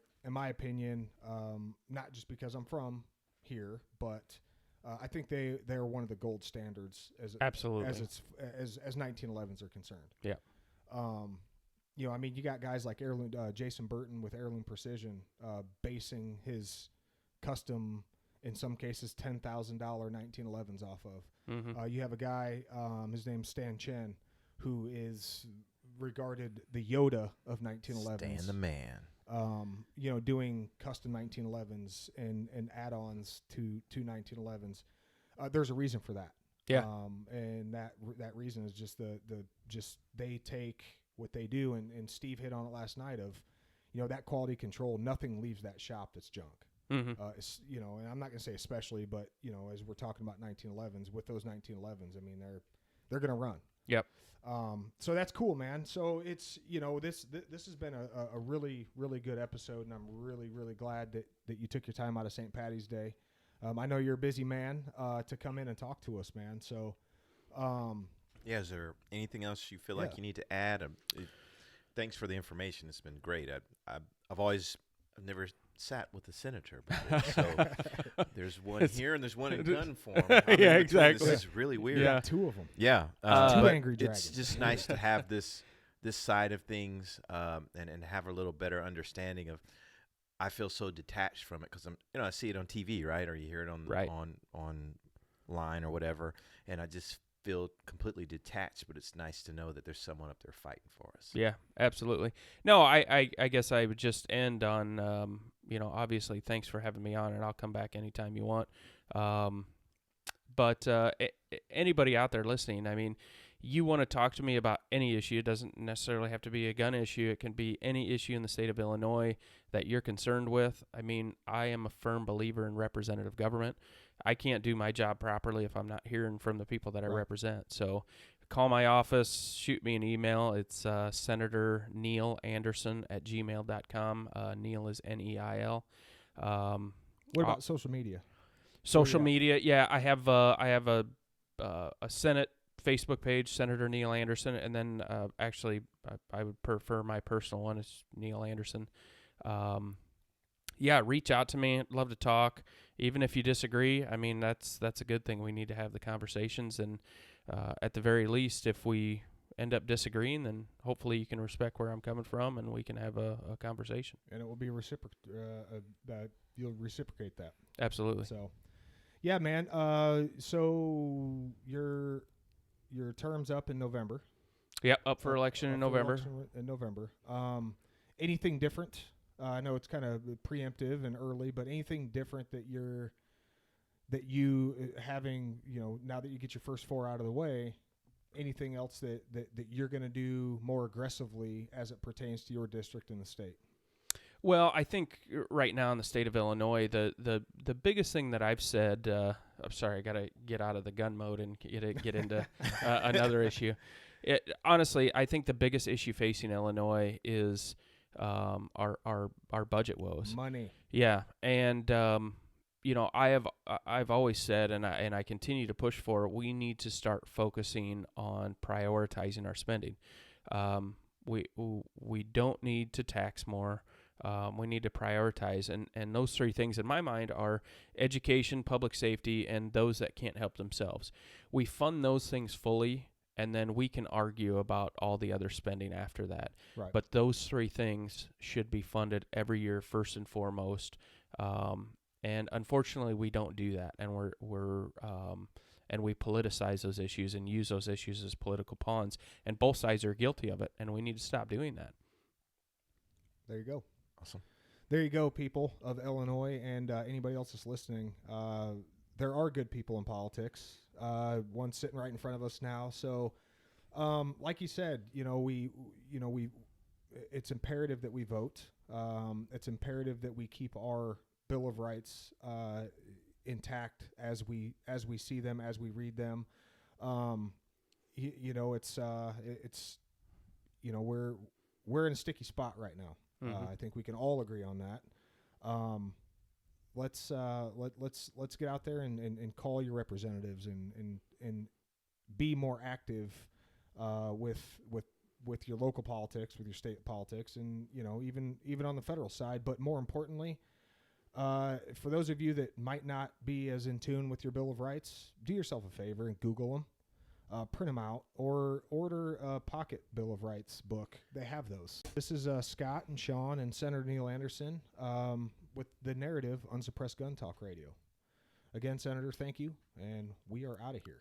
opinion, not just because I'm from here, but I think they're one of the gold standards Absolutely. as 1911s are concerned. Yeah. You got guys like Jason Burton with Heirloom Precision, basing his custom, in some cases, $10,000 1911s off of. Mm-hmm. You have a guy, his name's Stan Chen, who is regarded the Yoda of 1911s. Stan the man. Doing custom 1911s and add-ons to 1911s. There's a reason for that. Yeah. And that reason is just they take what they do, and Steve hit on it last night of, that quality control. Nothing leaves that shop that's junk. Mm-hmm. And I'm not going to say especially, but as we're talking about 1911s, with those 1911s, I mean they're going to run. Yep. So that's cool, man. So it's this has been a really, really good episode, and I'm really, really glad that you took your time out of St. Patty's Day. I know you're a busy man to come in and talk to us, man. So yeah, is there anything else you feel like you need to add? Thanks for the information. It's been great. I've never sat with a senator before, so there's one here and there's one in gun form. Yeah, exactly. This is really weird. Yeah. two of them. Yeah, Two but angry dragons. it's just nice to have this side of things, and have a little better understanding of. I feel so detached from it because I see it on TV, right, or you hear it on online or whatever, and I just feel completely detached. But it's nice to know that there's someone up there fighting for us. Yeah, absolutely. No, I guess I would just end on, obviously, thanks for having me on, and I'll come back anytime you want. But anybody out there listening, I mean, you want to talk to me about any issue. It doesn't necessarily have to be a gun issue. It can be any issue in the state of Illinois that you're concerned with. I mean, I am a firm believer in representative government. I can't do my job properly if I'm not hearing from the people that I represent. So call my office, shoot me an email. It's Senator Neil Anderson at gmail.com. Neil is Neil. What about social media? Social media, yeah. I have a Senate Facebook page, Senator Neil Anderson, and then actually I would prefer my personal one is Neil Anderson. Reach out to me. I'd love to talk. Even if you disagree, I mean, that's a good thing. We need to have the conversations, and at the very least, if we end up disagreeing, then hopefully you can respect where I'm coming from, and we can have a conversation. And it will be you'll reciprocate that. Absolutely. So, yeah, man. So your term's up in November. Yep, up for election in November. Anything different? I know it's kind of preemptive and early, but anything different that you having, now that you get your first 4 out of the way, anything else that you're going to do more aggressively as it pertains to your district in the state? Well, I think right now in the state of Illinois, the biggest thing that I've said, I'm sorry, I got to get out of the gun mode and get into another issue. Honestly, I think the biggest issue facing Illinois is our budget woes. Money. Yeah, and I've always said, and I continue to push for, we need to start focusing on prioritizing our spending. We don't need to tax more. We need to prioritize, and those 3 things in my mind are education, public safety, and those that can't help themselves. We fund those things fully, and then we can argue about all the other spending after that. Right. But those 3 things should be funded every year first and foremost. And unfortunately, we don't do that, and and we politicize those issues and use those issues as political pawns, and both sides are guilty of it, and we need to stop doing that. There you go. Awesome. There you go, people of Illinois, and anybody else that's listening. There are good people in politics. One sitting right in front of us now. So, like you said, it's imperative that we vote. It's imperative that we keep our Bill of Rights intact as we see them, as we read them. It's we're in a sticky spot right now. Mm-hmm. I think we can all agree on that. Let's get out there and call your representatives and be more active with your local politics, with your state politics, and even on the federal side. But more importantly, for those of you that might not be as in tune with your Bill of Rights, do yourself a favor and Google them. Print them out, or order a pocket Bill of Rights book. They have those. This is Scott and Sean and Senator Neil Anderson with the narrative Unsuppressed Gun Talk Radio. Again, Senator, thank you, and we are out of here.